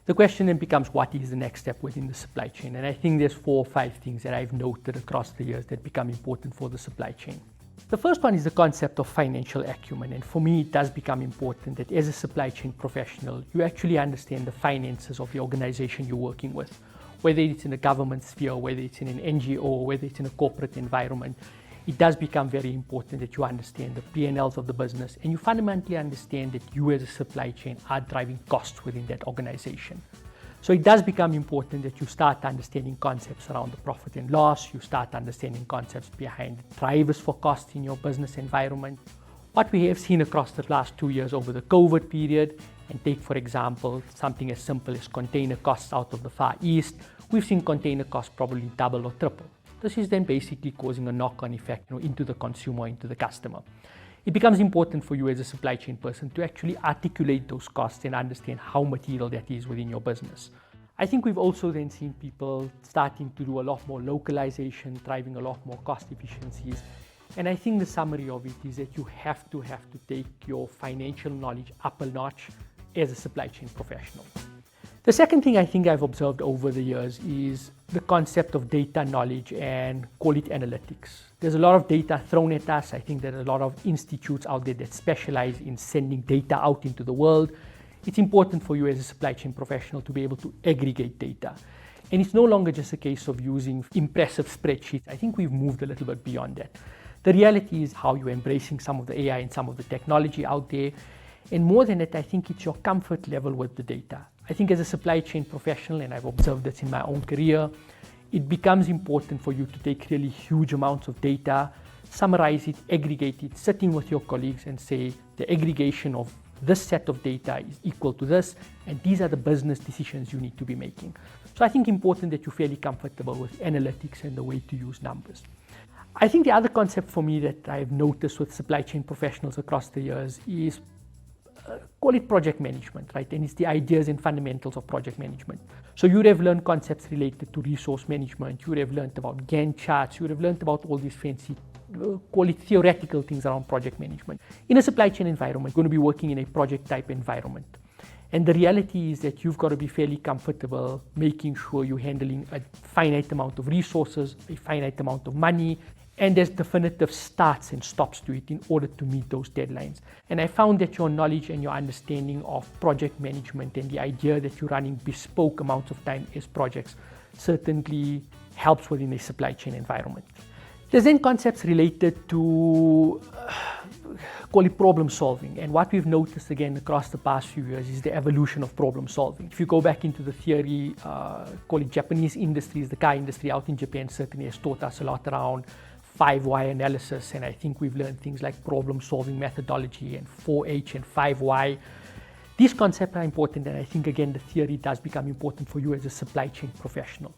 The question then becomes, what is the next step within the supply chain? And I think there's 4 or 5 things that I've noted across the years that become important for the supply chain. The first one is the concept of financial acumen. And for me, it does become important that as a supply chain professional, you actually understand the finances of the organization you're working with. Whether it's in the government sphere, whether it's in an NGO, whether it's in a corporate environment, it does become very important that you understand the P&Ls of the business and you fundamentally understand that you as a supply chain are driving costs within that organization. So it does become important that you start understanding concepts around the profit and loss, you start understanding concepts behind the drivers for cost in your business environment. What we have seen across the last 2 years over the COVID period, and take for example something as simple as container costs out of the Far East, we've seen container costs probably double or triple. This is then basically causing a knock-on effect into the consumer, into the customer. It becomes important for you as a supply chain person to actually articulate those costs and understand how material that is within your business. I think we've also then seen people starting to do a lot more localization, driving a lot more cost efficiencies. And I think the summary of it is that you have to take your financial knowledge up a notch as a supply chain professional. The second thing I think I've observed over the years is the concept of data knowledge and call it analytics. There's a lot of data thrown at us. I think there are a lot of institutes out there that specialize in sending data out into the world. It's important for you as a supply chain professional to be able to aggregate data. And it's no longer just a case of using impressive spreadsheets. I think we've moved a little bit beyond that. The reality is how you're embracing some of the AI and some of the technology out there. And more than that, I think it's your comfort level with the data. I think as a supply chain professional, and I've observed this in my own career, it becomes important for you to take really huge amounts of data, summarize it, aggregate it, sitting with your colleagues and say the aggregation of this set of data is equal to this, and these are the business decisions you need to be making. So I think it's important that you're fairly comfortable with analytics and the way to use numbers. I think the other concept for me that I've noticed with supply chain professionals across the years is call it project management, right? And it's the ideas and fundamentals of project management. So you would have learned concepts related to resource management, you would have learned about Gantt charts, you would have learned about all these fancy, call it theoretical things around project management. In a supply chain environment, you're going to be working in a project type environment. And the reality is that you've got to be fairly comfortable making sure you're handling a finite amount of resources, a finite amount of money, and there's definitive starts and stops to it in order to meet those deadlines. And I found that your knowledge and your understanding of project management and the idea that you're running bespoke amounts of time as projects certainly helps within a supply chain environment. There's then concepts related to call it problem solving. And what we've noticed again across the past few years is the evolution of problem solving. If you go back into the theory, call it Japanese industries, the car industry out in Japan certainly has taught us a lot around 5Y analysis, and I think we've learned things like problem-solving methodology and 4H and 5Y. These concepts are important, and I think again the theory does become important for you as a supply chain professional.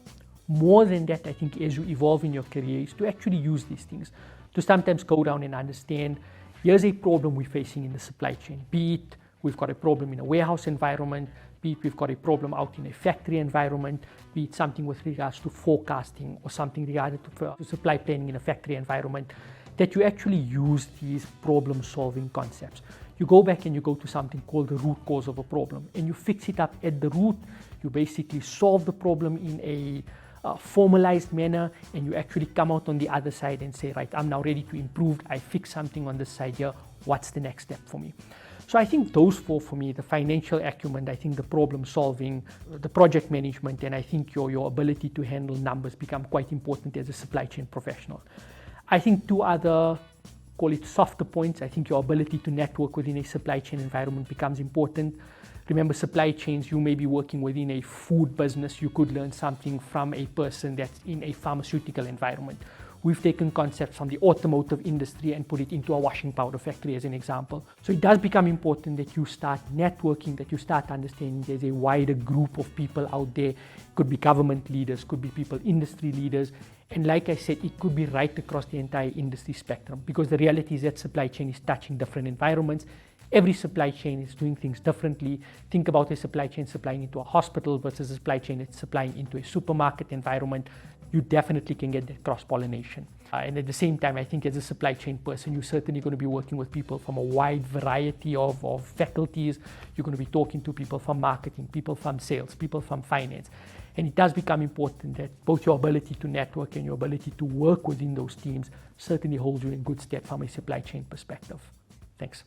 More than that, I think as you evolve in your career is to actually use these things, to sometimes go down and understand, here's a problem we're facing in the supply chain, be it we've got a problem in a warehouse environment, be it we've got a problem out in a factory environment, be it something with regards to forecasting or something regarding to supply planning in a factory environment, that you actually use these problem-solving concepts. You go back and you go to something called the root cause of a problem, and you fix it up at the root. You basically solve the problem in a formalized manner, and you actually come out on the other side and say, right, I'm now ready to improve. I fix something on this side here. What's the next step for me? So I think those 4 for me, the financial acumen, I think the problem solving, the project management, and I think your ability to handle numbers become quite important as a supply chain professional. I think 2 other, call it softer points, I think your ability to network within a supply chain environment becomes important. Remember, supply chains, you may be working within a food business, you could learn something from a person that's in a pharmaceutical environment. We've taken concepts from the automotive industry and put it into a washing powder factory as an example. So it does become important that you start networking, that you start understanding there's a wider group of people out there. Could be government leaders, could be people, industry leaders. And like I said, it could be right across the entire industry spectrum, because the reality is that supply chain is touching different environments. Every supply chain is doing things differently. Think about a supply chain supplying into a hospital versus a supply chain that's supplying into a supermarket environment. you definitely can get that cross-pollination. And at the same time, I think as a supply chain person, you're certainly going to be working with people from a wide variety of faculties. You're going to be talking to people from marketing, people from sales, people from finance. And it does become important that both your ability to network and your ability to work within those teams certainly holds you in good stead from a supply chain perspective. Thanks.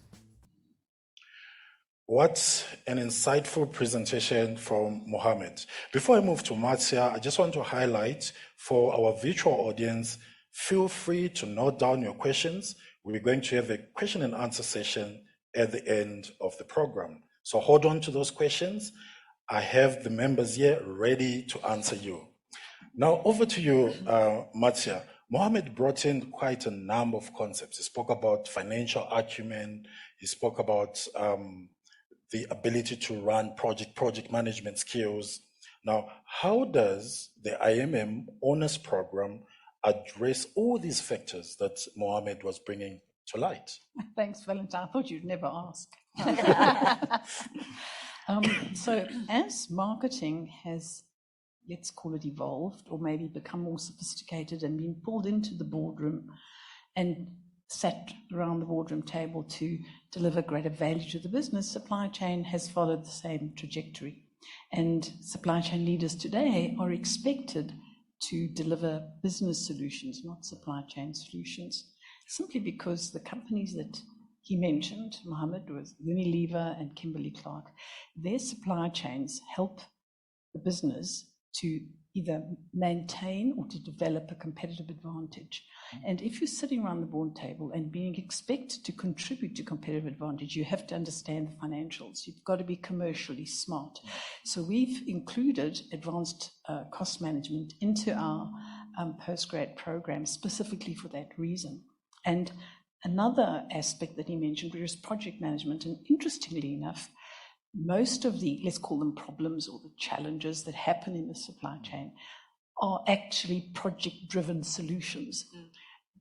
What an insightful presentation from Mohammed. Before I move to Matsya, I just want to highlight for our virtual audience, feel free to note down your questions. We're going to have a question and answer session at the end of the program. So hold on to those questions. I have the members here ready to answer you. Now over to you, Matsya. Mohammed brought in quite a number of concepts. He spoke about financial acumen. He spoke about the ability to run project management skills. Now, how does the IMM Honors Program address all these factors that Mohammed was bringing to light? Thanks, Valentine. I thought you'd never ask. So as marketing has, let's call it, evolved or maybe become more sophisticated and been pulled into the boardroom and sat around the boardroom table to deliver greater value to the business, supply chain has followed the same trajectory. And supply chain leaders today are expected to deliver business solutions, not supply chain solutions, simply because the companies that he mentioned, Mohammed, was Unilever and Kimberly-Clark, their supply chains help the business to either maintain or to develop a competitive advantage. And if you're sitting around the board table and being expected to contribute to competitive advantage, you have to understand the financials. You've got to be commercially smart. So we've included advanced cost management into our postgrad program specifically for that reason. And another aspect that he mentioned was project management. And interestingly enough, most of the, let's call them problems or the challenges that happen in the supply chain are actually project-driven solutions.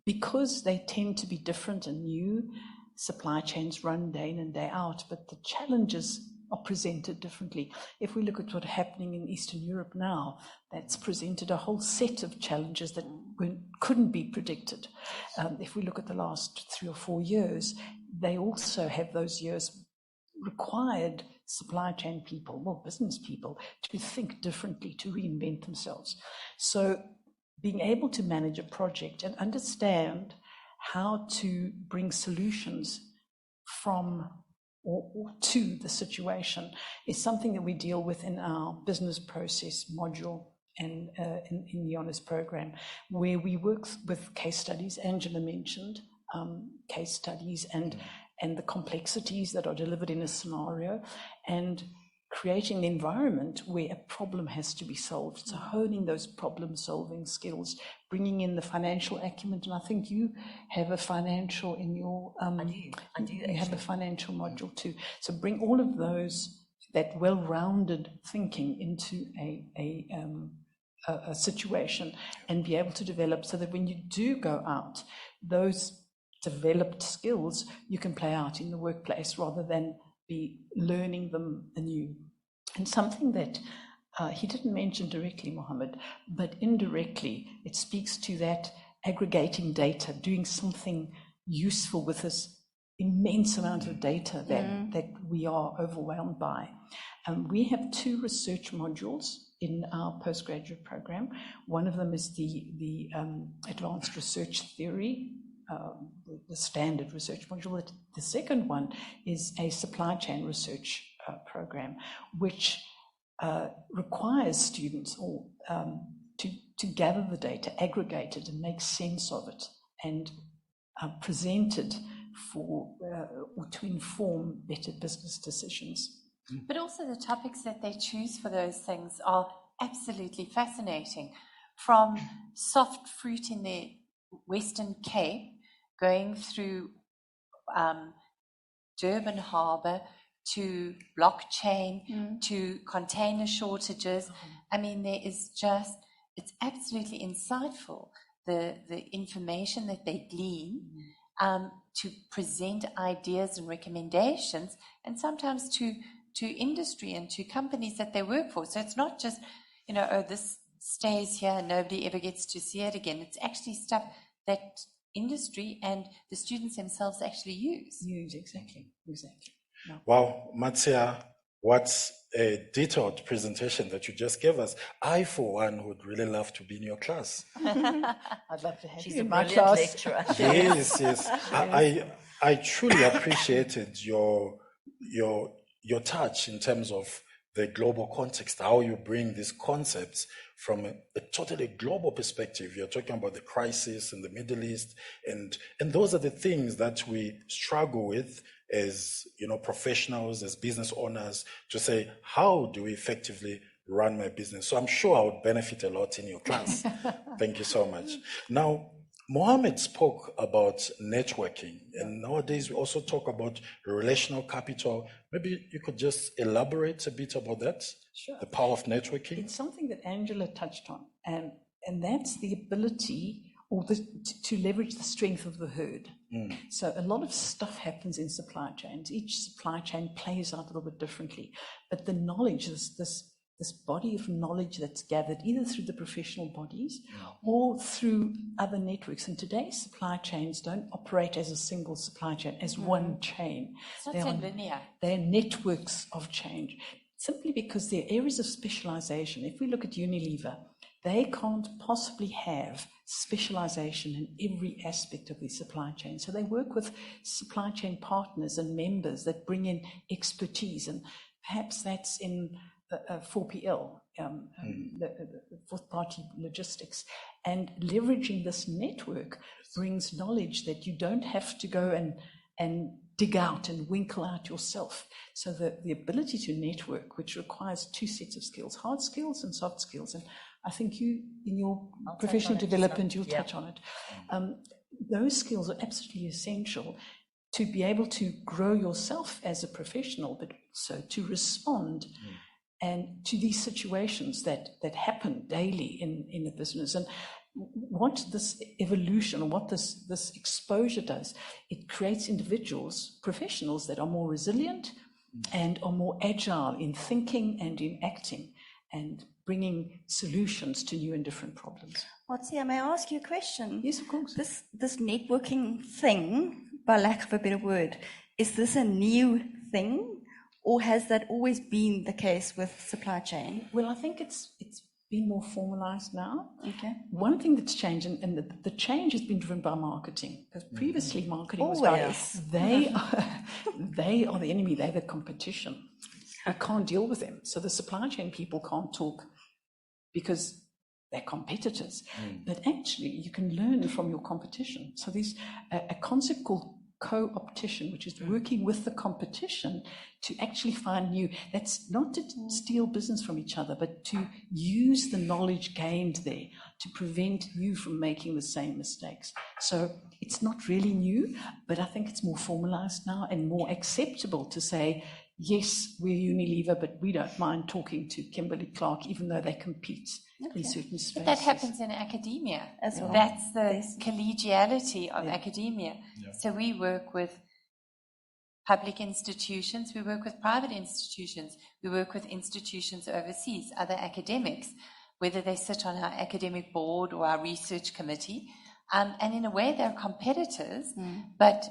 Because they tend to be different and new. Supply chains run day in and day out, but the challenges are presented differently. If we look at what's happening in Eastern Europe now, that's presented a whole set of challenges that couldn't be predicted. If we look at the last 3 or 4 years, they also have those years required supply chain people, well, business people, to think differently, to reinvent themselves. So being able to manage a project and understand how to bring solutions from or to the situation is something that we deal with in our business process module and in the Honors Program, where we work with case studies. Angela mentioned case studies and the complexities that are delivered in a scenario, and creating an environment where a problem has to be solved. So honing those problem-solving skills, bringing in the financial acumen, and I think you have a financial in your... I do. You have a financial module too. So bring all of those, that well-rounded thinking into a situation and be able to develop so that when you do go out, those developed skills you can play out in the workplace rather than be learning them anew. And something that he didn't mention directly, Mohammed, but indirectly, it speaks to that aggregating data, doing something useful with this immense amount of data that we are overwhelmed by. We have 2 research modules in our postgraduate program. One of them is the advanced research theory, the standard research module. The second one is a supply chain research program, which requires students to gather the data, aggregate it, and make sense of it, and present it for or to inform better business decisions. But also the topics that they choose for those things are absolutely fascinating. From soft fruit in the Western Cape, going through Durban Harbour, to blockchain, to container shortages. I mean, there is just, it's absolutely insightful, the information that they glean to present ideas and recommendations, and sometimes to industry and to companies that they work for. So it's not just, oh, this stays here, nobody ever gets to see it again. It's actually stuff that industry and the students themselves actually use. Exactly. Yeah. Wow, Matsia, what a detailed presentation that you just gave us. I, for one, would really love to be in your class. I'd love to have She's you a in my brilliant class. lecturer. Yes. I truly appreciated your touch in terms of the global context, how you bring these concepts from a totally global perspective. You're talking about the crisis in the Middle East, and those are the things that we struggle with as professionals, as business owners, to say, how do we effectively run my business? So I'm sure I would benefit a lot in your class. Thank you so much. Now, Mohammed spoke about networking, and nowadays we also talk about relational capital. Maybe you could just elaborate a bit about that? Sure. The power of networking? It's something that Angela touched on, and that's the ability to leverage the strength of the herd. So a lot of stuff happens in supply chains. Each supply chain plays out a little bit differently, but the knowledge, this body of knowledge that's gathered either through the professional bodies or through other networks. And today's supply chains don't operate as a single supply chain, as one chain. It's not so linear. They're networks of change, simply because they're areas of specialization. If we look at Unilever, they can't possibly have specialization in every aspect of the supply chain. So they work with supply chain partners and members that bring in expertise, and perhaps that's in 4PL, the fourth party logistics, and leveraging this network brings knowledge that you don't have to go and dig out and winkle out yourself. So the ability to network, which requires two sets of skills, hard skills and soft skills, and I think you, in your professional development, you'll touch on it. Those skills are absolutely essential to be able to grow yourself as a professional, but also to respond and to these situations that happen daily in the business. And what this evolution, or what this exposure does, it creates individuals, professionals that are more resilient and are more agile in thinking and in acting and bringing solutions to new and different problems. Matsia, may I ask you a question? Yes, of course. This networking thing, by lack of a better word, is this a new thing? Or has that always been the case with supply chain? Well, I think it's been more formalized now. Okay. One thing that's changed, and the change has been driven by marketing, because previously marketing was about, they are the enemy, they're the competition. I can't deal with them. So the supply chain people can't talk because they're competitors. But actually, you can learn from your competition. So there's a concept called co-opetition, which is working with the competition to actually find new, that's not to steal business from each other, but to use the knowledge gained there to prevent you from making the same mistakes. So it's not really new, but I think it's more formalized now and more acceptable to say, yes, we're Unilever, but we don't mind talking to Kimberly-Clark, even though they compete in certain spaces. But that happens in academia as well. That's the collegiality of academia. So we work with public institutions, we work with private institutions, we work with institutions overseas, other academics, whether they sit on our academic board or our research committee. And in a way, they're competitors, but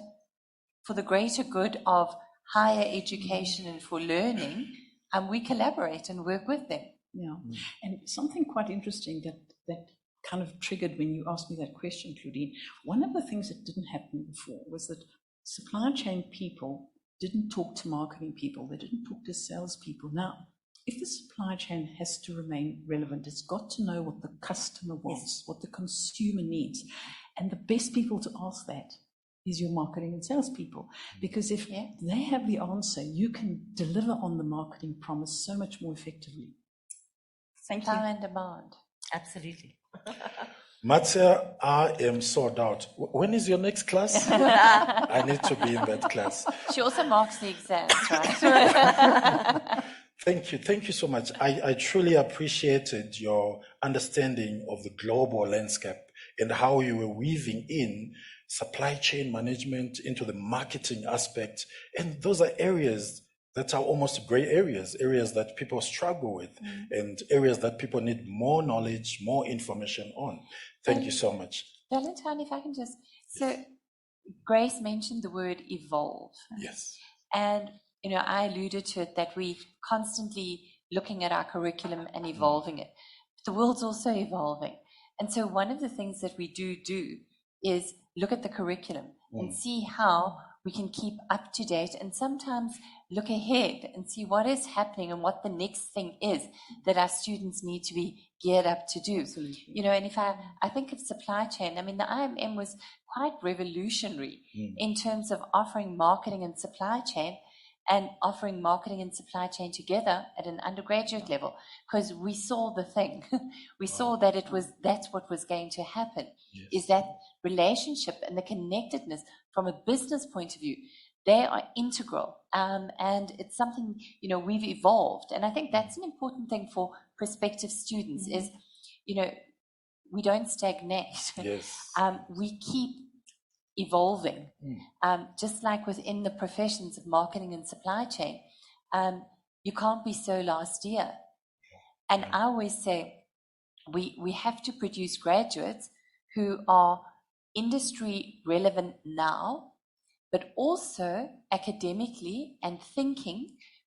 for the greater good of higher education and for learning, we collaborate and work with them. Yeah, and something quite interesting that kind of triggered when you asked me that question, Claudine. One of the things that didn't happen before was that supply chain people didn't talk to marketing people, they didn't talk to salespeople. Now, if the supply chain has to remain relevant, it's got to know what the customer wants, what the consumer needs. And the best people to ask that is your marketing and salespeople. Because if they have the answer, you can deliver on the marketing promise so much more effectively. Thank you. Power and demand. Absolutely. Matsia, I am sold out. When is your next class? I need to be in that class. She also marks the exams, right? Thank you so much. I truly appreciated your understanding of the global landscape and how you were weaving in supply chain management into the marketing aspect. And those are areas that are almost gray areas, areas that people struggle with, and areas that people need more knowledge, more information on. Thank you so much. Valentine, if I can just, so Grace mentioned the word evolve. Yes. And, you know, I alluded to it that we constantly looking at our curriculum and evolving it. The world's also evolving. And so one of the things that we do is look at the curriculum and see how we can keep up to date and sometimes look ahead and see what is happening and what the next thing is that our students need to be geared up to do. Absolutely. You know, and if I think of supply chain, I mean, the IMM was quite revolutionary in terms of offering marketing and supply chain and offering marketing and supply chain together at an undergraduate level, because we saw the thing. We saw that that's what was going to happen, is that relationship and the connectedness from a business point of view. They are integral, and it's something, you know, we've evolved. And I think that's an important thing for prospective students is, you know, we don't stagnate. Yes. We keep evolving, just like within the professions of marketing and supply chain. You can't be so last year. And I always say we have to produce graduates who are industry relevant now, but also academically and thinking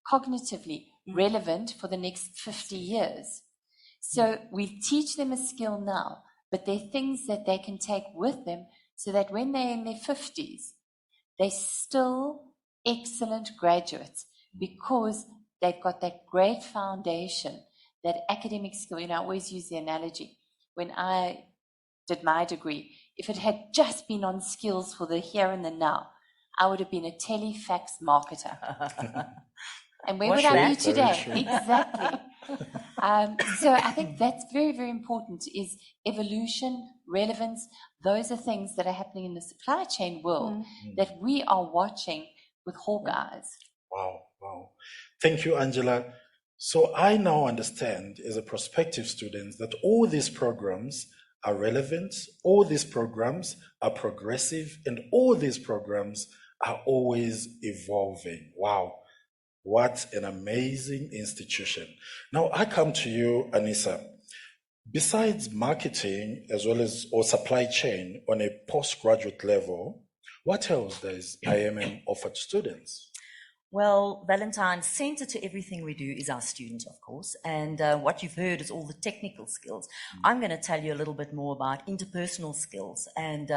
cognitively relevant for the next 50 years. So we teach them a skill now, but they're things that they can take with them so that when they're in their 50s, they're still excellent graduates because they've got that great foundation, that academic skill. You know, I always use the analogy. When I did my degree, if it had just been on skills for the here and the now, I would have been a telefax marketer. And where would I be today? Exactly. So I think that's very, very important, is evolution, relevance. Those are things that are happening in the supply chain world that we are watching with hawk eyes. Wow, wow. Thank you, Angela. So I now understand as a prospective student that all these programs are relevant, all these programs are progressive, and all these programs are always evolving. Wow. What an amazing institution. Now I come to you, Anissa. Besides marketing as well as or supply chain on a postgraduate level, what else does IMM offer to students? Well, Valentine, centre to everything we do is our student, of course, and what you've heard is all the technical skills. I'm going to tell you a little bit more about interpersonal skills and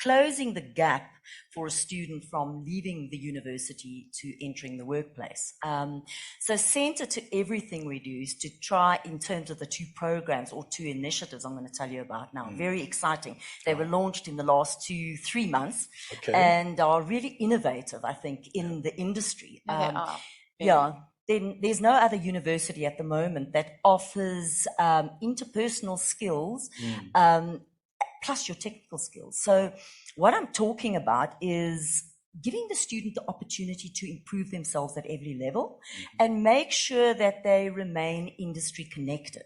closing the gap for a student from leaving the university to entering the workplace. So centre to everything we do is to try, in terms of the two programs or two initiatives I'm going to tell you about now, very exciting. They were launched in the last 2-3 months and are really innovative, I think, in the industry. They are. Yeah. Then there's no other university at the moment that offers interpersonal skills plus your technical skills. So what I'm talking about is giving the student the opportunity to improve themselves at every level and make sure that they remain industry connected.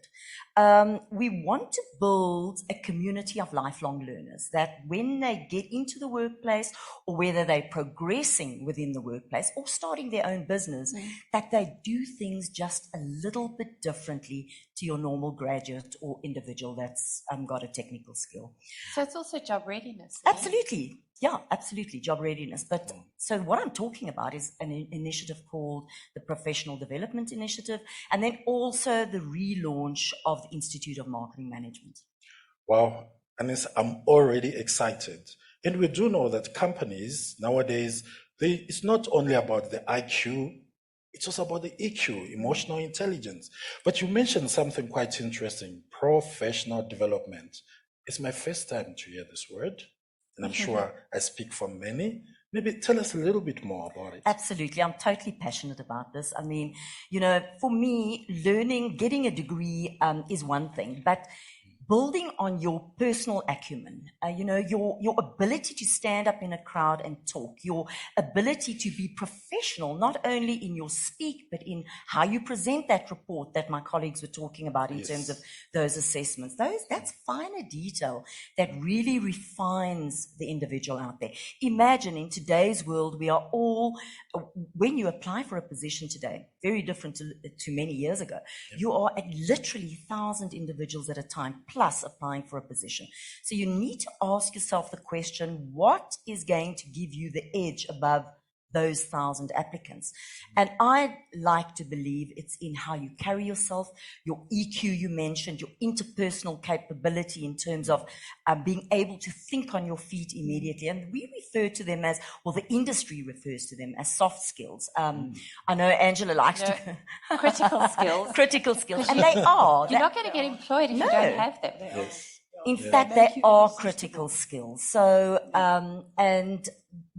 We want to build a community of lifelong learners that when they get into the workplace, or whether they're progressing within the workplace or starting their own business, that they do things just a little bit differently to your normal graduate or individual that's got a technical skill. So it's also job readiness. Absolutely. Yeah, absolutely. Job readiness. But so what I'm talking about is an initiative called the Professional Development Initiative, and then also the relaunch of the Institute of Marketing Management. Wow, Anis, I'm already excited. And we do know that companies nowadays, it's not only about the IQ, it's also about the EQ, emotional intelligence. But you mentioned something quite interesting, professional development. It's my first time to hear this word, and I'm sure I speak for many. Maybe tell us a little bit more about it. Absolutely. I'm totally passionate about this. I mean, you know, for me, learning, getting a degree is one thing, but building on your personal acumen, your ability to stand up in a crowd and talk, your ability to be professional, not only in your speak, but in how you present that report that my colleagues were talking about in terms of those assessments. That's finer detail that really refines the individual out there. Imagine in today's world, we are all, when you apply for a position today, very different to many years ago, you are at literally 1,000 individuals at a time plus applying for a position. So you need to ask yourself the question, what is going to give you the edge above those 1,000 applicants? And I like to believe it's in how you carry yourself, your EQ you mentioned, your interpersonal capability in terms of being able to think on your feet immediately. And we refer to them as, well, the industry refers to them as soft skills. I know Angela likes to... Critical skills. Critical skills. And they are. You're not going to get employed if you don't have them. In fact, they are critical skills. So, and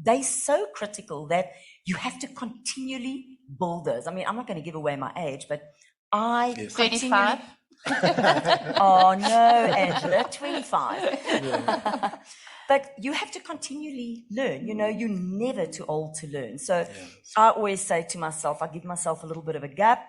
they're so critical that you have to continually build those. I mean, I'm not going to give away my age, but I... 35? Oh, no, Angela, 25. But you have to continually learn. You're never too old to learn. So I always say to myself, I give myself a little bit of a gap.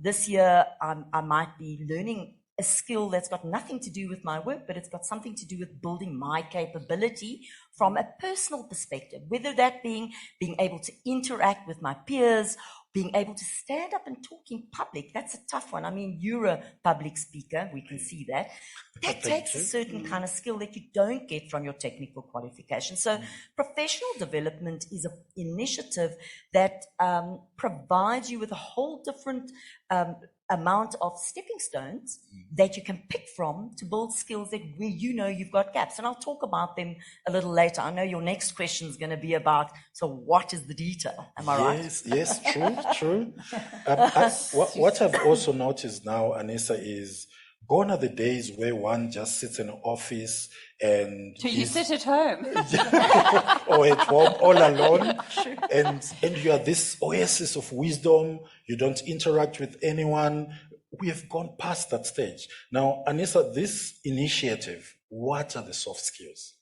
This year, I might be learning a skill that's got nothing to do with my work, but it's got something to do with building my capability from a personal perspective, whether that being able to interact with my peers, being able to stand up and talk in public. That's a tough one. I mean, you're a public speaker. We can see that. That takes a certain kind of skill that you don't get from your technical qualification. So professional development is an initiative that provides you with a whole different amount of stepping stones that you can pick from to build skills that where you've got gaps. And I'll talk about them a little later. I know your next question is going to be about, so what is the detail? Am I right? Yes, true. What I've also noticed now, Anissa, is gone are the days where one just sits in an office and... So you sit at home. or at home all alone. And you are this oasis of wisdom. You don't interact with anyone. We have gone past that stage. Now, Anissa, this initiative, what are the soft skills?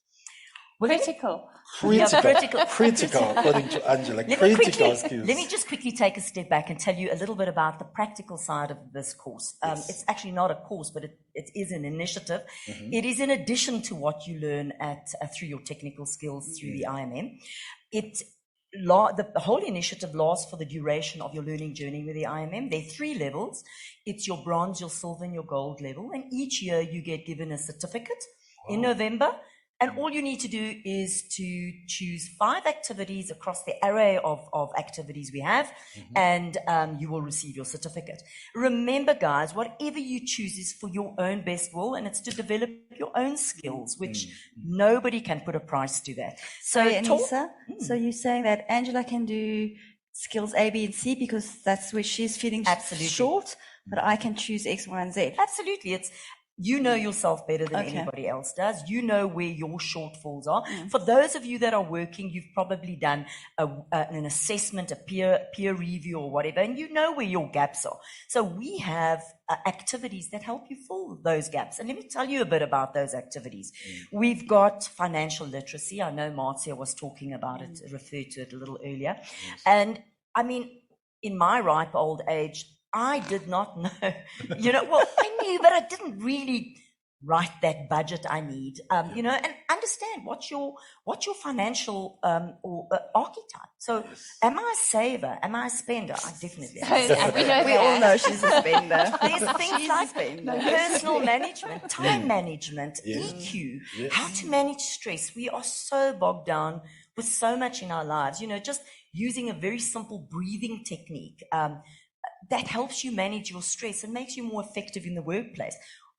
Critical. Critical, according to Angela. Critical skills. Let me just quickly take a step back and tell you a little bit about the practical side of this course. It's actually not a course, but it is an initiative. It is in addition to what you learn through your technical skills through the IMM. The whole initiative lasts for the duration of your learning journey with the IMM. There are 3 levels. It's your bronze, your silver, and your gold level. And each year you get given a certificate in November. And all you need to do is to choose 5 activities across the array of activities we have, and you will receive your certificate. Remember, guys, whatever you choose is for your own best will, and it's to develop your own skills, which nobody can put a price to that. So, Anissa, so you're saying that Angela can do skills A, B, and C because that's where she's feeling short, but I can choose X, Y, and Z. Absolutely. You know yourself better than anybody else does. You know where your shortfalls are. For those of you that are working, you've probably done an assessment, a peer review or whatever, and you know where your gaps are. So we have activities that help you fill those gaps. And let me tell you a bit about those activities. We've got financial literacy. I know Marcia was talking about it, referred to it a little earlier. And I mean, in my ripe old age, I did not know, I knew, but I didn't really write that budget I need, and understand what's your financial archetype. So am I a saver? Am I a spender? I definitely am. We all know she's a spender. There's things like personal management, time management, EQ, how to manage stress. We are so bogged down with so much in our lives, just using a very simple breathing technique, that helps you manage your stress and makes you more effective in the workplace.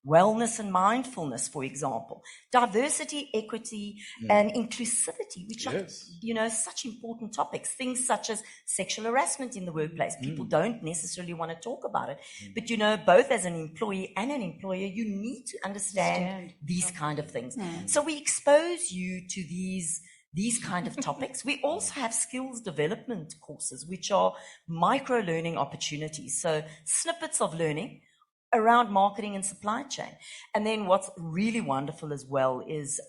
Wellness and mindfulness, for example. Diversity, equity, and inclusivity, which are, such important topics. Things such as sexual harassment in the workplace. People don't necessarily want to talk about it. But, both as an employee and an employer, you need to understand these kind of things. So we expose you to these kind of topics. We also have skills development courses, which are micro-learning opportunities. So snippets of learning around marketing and supply chain. And then what's really wonderful as well is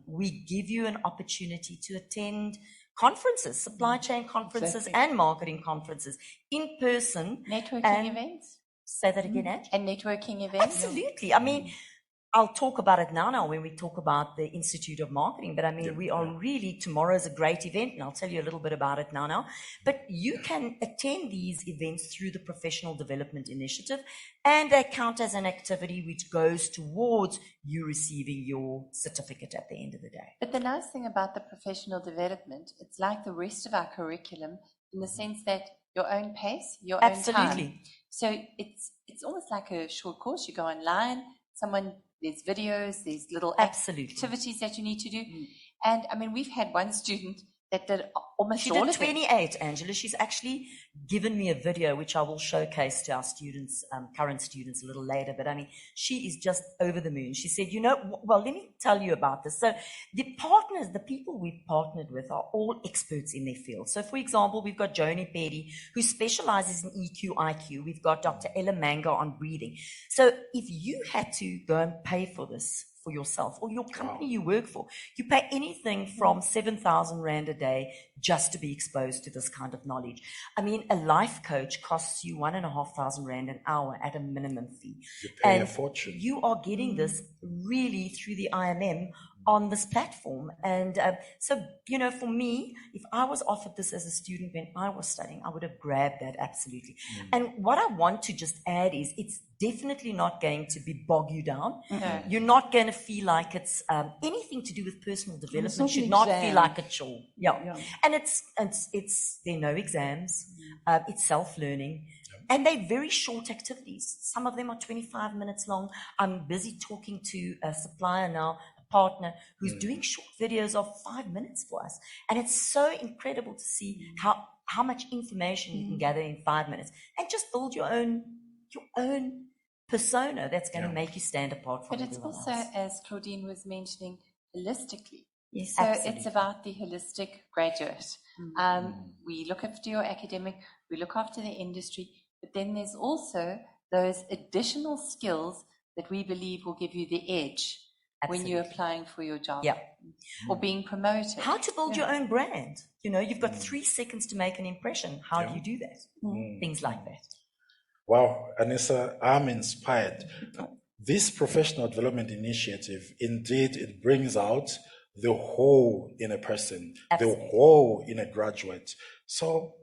we give you an opportunity to attend conferences, supply chain conferences and marketing conferences in person. Networking events? Say that again, Ange? And networking events? Absolutely. I mean, I'll talk about it now when we talk about the Institute of Marketing, but I mean, we are really, tomorrow's a great event, and I'll tell you a little bit about it now. But you can attend these events through the Professional Development Initiative, and they count as an activity which goes towards you receiving your certificate at the end of the day. But the nice thing about the professional development, it's like the rest of our curriculum in the sense that your own pace, your own time. So it's almost like a short course. You go online, there's videos, there's little activities that you need to do. And I mean, we've had one student that did almost all of it. She did 28, Angela. She's actually given me a video, which I will showcase to our students, current students a little later. But I mean, she is just over the moon. She said, well, let me tell you about this. So the partners, the people we've partnered with are all experts in their field. So for example, we've got Joni Petty, who specializes in EQ, IQ. We've got Dr. Ella Manga on breathing. So if you had to go and pay for this for yourself or your company you work for, you pay anything from 7,000 Rand a day just to be exposed to this kind of knowledge. I mean, a life coach costs you 1,500 Rand an hour at a minimum fee. You pay a fortune. You are getting this really through the IMM on this platform. And so, for me, if I was offered this as a student when I was studying, I would have grabbed that absolutely. And what I want to just add is it's definitely not going to bog you down. You're not going to feel like it's anything to do with personal development should not feel like a chore. And there are no exams. It's self-learning. And they're very short activities. Some of them are 25 minutes long. I'm busy talking to a supplier now, partner who's doing short videos of 5 minutes for us, and it's so incredible to see how much information you can gather in 5 minutes and just build your own persona that's going to make you stand apart from everyone else. But it's also, as Claudine was mentioning, holistically. Yes, so absolutely. It's about the holistic graduate. We look after your academic, we look after the industry, but then there's also those additional skills that we believe will give you the edge when you're applying for your job or being promoted. How to build your own brand. You've got 3 seconds to make an impression. How do you do that? Things like that. Wow, Anissa, I'm inspired. This professional development initiative, indeed, it brings out the whole in a person, the whole in a graduate. So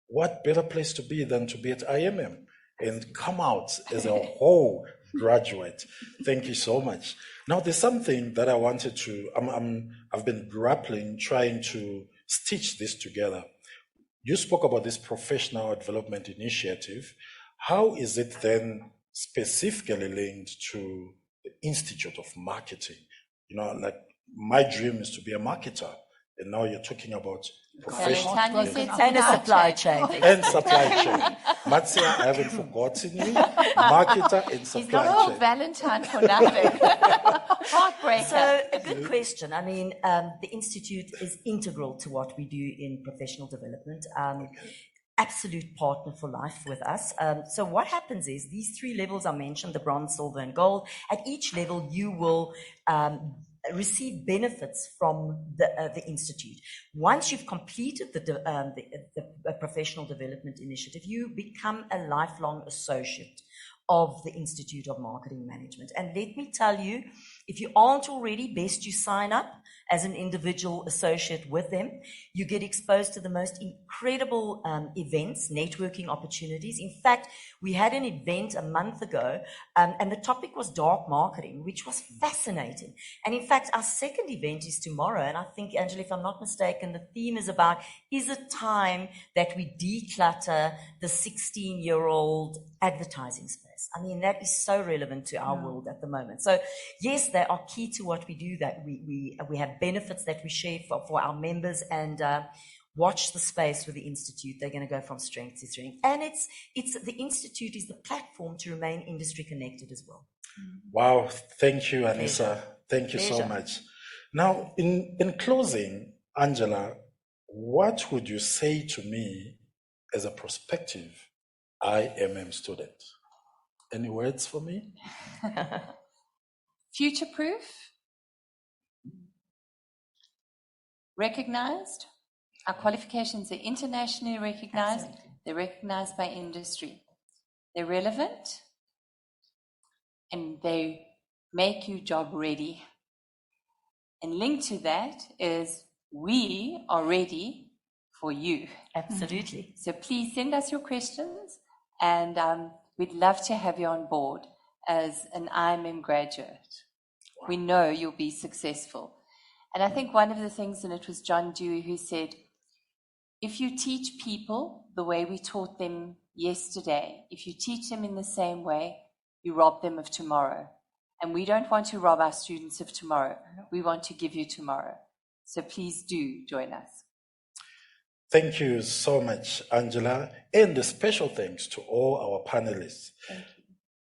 what better place to be than to be at IMM and come out as a whole graduate? Thank you so much. Now, there's something that I wanted to, I've been grappling, trying to stitch this together. You spoke about this professional development initiative. How is it then specifically linked to the Institute of Marketing? Like my dream is to be a marketer. And now you're talking about professional and a supply chain. And supply chain. Matsia, I haven't forgotten you. Marketer and supply chain. He's not all Valentine for nothing. Heartbreaker. So, a good question. I mean, the Institute is integral to what we do in professional development. Absolute partner for life with us. So what happens is these 3 levels I mentioned, the bronze, silver, and gold. At each level, you will receive benefits from the Institute. Once you've completed the Professional Development Initiative, you become a lifelong associate of the Institute of Marketing Management. And let me tell you, if you aren't already, best you sign up as an individual associate with them. You get exposed to the most incredible events, networking opportunities. In fact, we had an event a month ago, and the topic was dark marketing, which was fascinating. And in fact, our second event is tomorrow. And I think, Angela, if I'm not mistaken, the theme is about, is it time that we declutter the 16-year-old advertising space? I mean, that is so relevant to our world at the moment. So yes, they are key to what we do, that we have benefits that we share for our members, and watch the space with the Institute. They're going to go from strength to strength. And it's the Institute is the platform to remain industry connected as well. Wow. Thank you, Anissa. Thank you so much. Now, in closing, Angela, what would you say to me as a prospective IMM student? Any words for me? Future-proof, recognized. Our qualifications are internationally recognized. Absolutely. They're recognized by industry. They're relevant, and they make you job ready. And linked to that is we are ready for you. Absolutely. So please send us your questions, and we'd love to have you on board as an IMM graduate. We know you'll be successful. And I think one of the things, and it was John Dewey who said, if you teach people the way we taught them yesterday, if you teach them in the same way, you rob them of tomorrow. And we don't want to rob our students of tomorrow. We want to give you tomorrow. So please do join us. Thank you so much, Angela, and a special thanks to all our panelists. Thank you.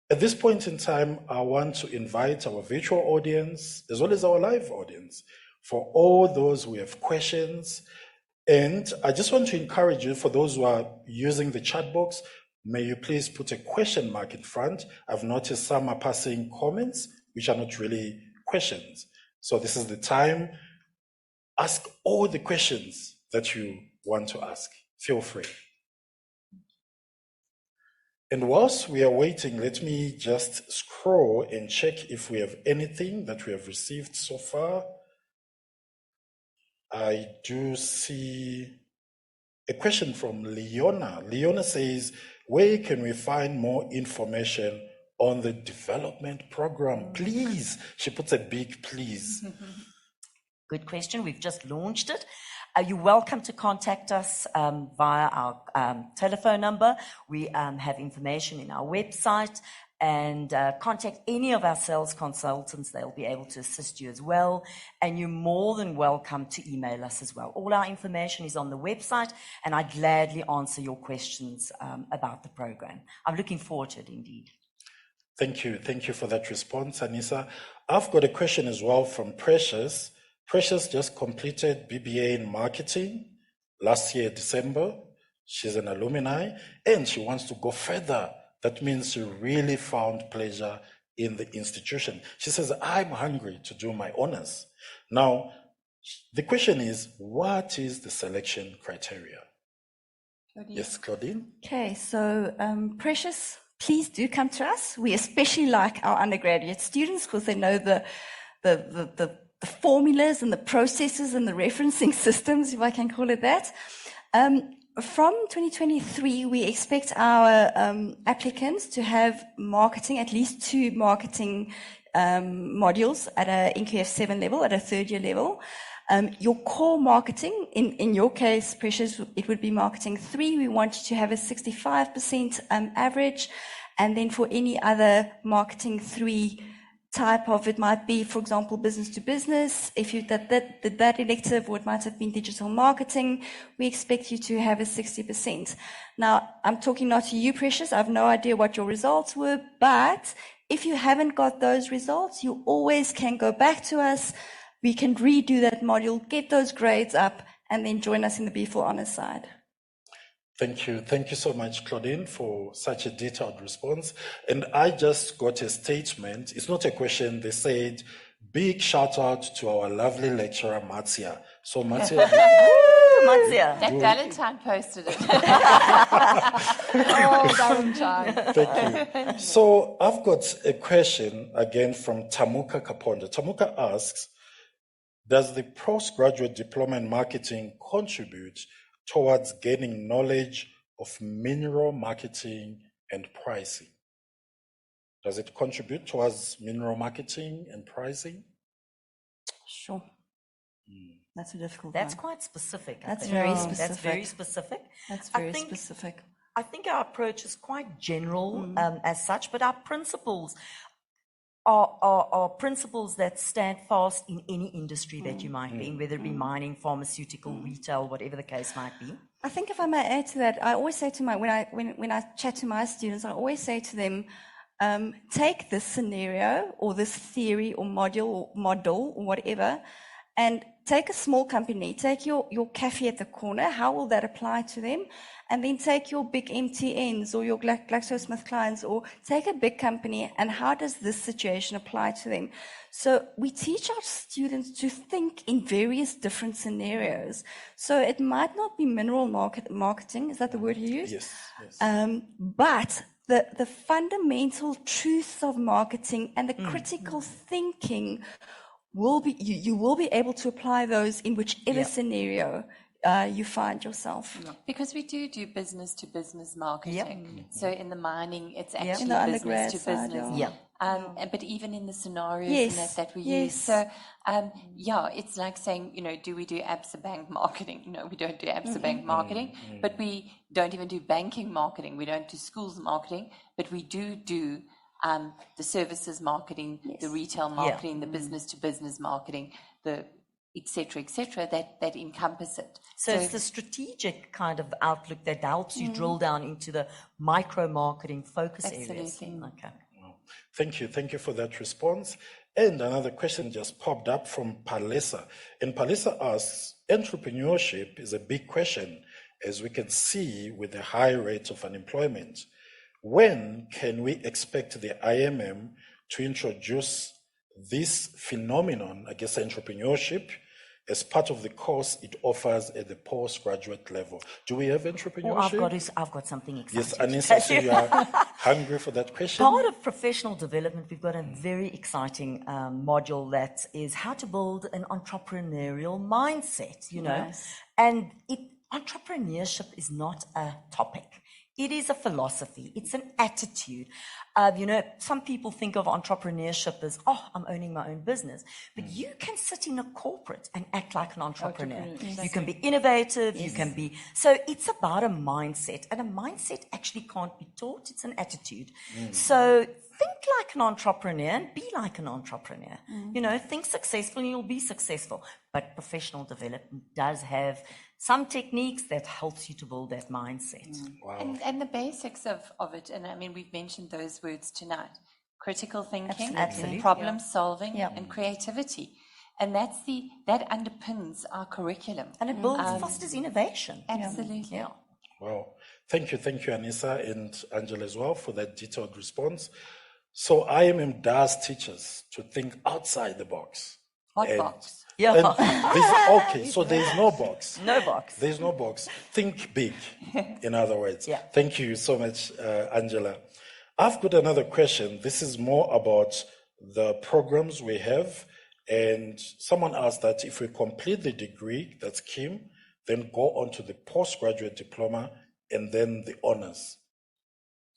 At this point in time, I want to invite our virtual audience, as well as our live audience, for all those who have questions. And I just want to encourage you, for those who are using the chat box, may you please put a question mark in front. I've noticed some are passing comments, which are not really questions. So this is the time. Ask all the questions that you want to ask. Feel free. And whilst we are waiting, let me just scroll and check if we have anything that we have received so far. I do see a question from Leona. Leona says, where can we find more information on the development program? Please. She puts a big please. Good question. We've just launched it. You're welcome to contact us via our telephone number. We have information in our website, and contact any of our sales consultants. They'll be able to assist you as well. And you're more than welcome to email us as well. All our information is on the website, and I gladly answer your questions about the program. I'm looking forward to it indeed. Thank you. Thank you for that response, Anissa. I've got a question as well from Precious. Precious just completed BBA in marketing last year, December. She's an alumni and she wants to go further. That means she really found pleasure in the institution. She says, I'm hungry to do my honors. Now, the question is, what is the selection criteria? Claudine. Yes, Claudine. Okay, so Precious, please do come to us. We especially like our undergraduate students because they know the formulas and the processes and the referencing systems, if I can call it that. From 2023, we expect our applicants to have marketing, at least 2 marketing modules at a NQF 7 level, at a 3rd year level. Your core marketing, in your case, Precious, it would be marketing 3. We want you to have a 65% average. And then for any other marketing 3 type of, it might be, for example, business to business. If you did that elective, or it might have been digital marketing, we expect you to have a 60%. Now, I'm talking not to you, Precious. I have no idea what your results were, but if you haven't got those results, you always can go back to us. We can redo that module, get those grades up, and then join us in the B4 Honours side. Thank you. Thank you so much, Claudine, for such a detailed response. And I just got a statement. It's not a question. They said, big shout out to our lovely lecturer, Matsia. So Matsia. Matsia. That Valentine posted it. Oh, Valentine. Thank you. So I've got a question again from Tamuka Kaponda. Tamuka asks, does the postgraduate diploma in marketing contribute towards gaining knowledge of mineral marketing and pricing? Does it contribute towards mineral marketing and pricing? Sure. That's a difficult That's one. quite specific. That's very specific. That's very specific. That's very specific. I think our approach is quite general as such, but our principles are principles that stand fast in any industry that you might be in, whether it be mining, pharmaceutical, retail, whatever the case might be. I think if I may add to that, I always say to when I chat to my students, I always say to them, take this scenario or this theory or module or whatever, and take a small company, take your cafe at the corner, how will that apply to them? And then take your big MTNs or your GlaxoSmithKline, or take a big company, and how does this situation apply to them? So we teach our students to think in various different scenarios. So it might not be mineral marketing, is that the word you use? Yes. But the fundamental truths of marketing and the critical thinking will be, you will be able to apply those in whichever scenario you find yourself. Because we do business to business marketing. So in the mining, it's actually In the business undergrad to side, business. But even in the scenarios that we use. So, it's like saying, do we do Absa Bank marketing? No, we don't do Absa Bank marketing, but we don't even do banking marketing. We don't do schools marketing, but we do the services marketing, the retail marketing, the business to business marketing, the et cetera, that encompass it. So it's the strategic kind of outlook that helps you drill down into the micro marketing focus areas. Okay. Thank you for that response. And another question just popped up from Palesa. And Palesa asks, entrepreneurship is a big question, as we can see with the high rates of unemployment. When can we expect the IMM to introduce this phenomenon, I guess entrepreneurship, as part of the course it offers at the postgraduate level? Do we have entrepreneurship? I've got something exciting. Yes, Anissa, so you are hungry for that question? Part of professional development, we've got a very exciting module that is how to build an entrepreneurial mindset, And entrepreneurship is not a topic. It is a philosophy. It's an attitude. Some people think of entrepreneurship as, I'm owning my own business. But you can sit in a corporate and act like an entrepreneur. You can be innovative. You can be. So it's about a mindset. And a mindset actually can't be taught. It's an attitude. So think like an entrepreneur and be like an entrepreneur. Think successful and you'll be successful. But professional development does have some techniques that helps you to build that mindset. Wow. And the basics of it, and I mean, we've mentioned those words tonight: critical thinking, Absolutely. problem solving, and creativity. And that underpins our curriculum. And it fosters innovation. Absolutely. Yeah. Wow. Thank you, Anissa and Angela as well for that detailed response. So IMM does teach us to think outside the box. What box? So there's no box. No box. There's no box. Think big, in other words. Yeah. Thank you so much, Angela. I've got another question. This is more about the programs we have. And someone asked that if we complete the degree, that's Kim, then go on to the postgraduate diploma and then the honors.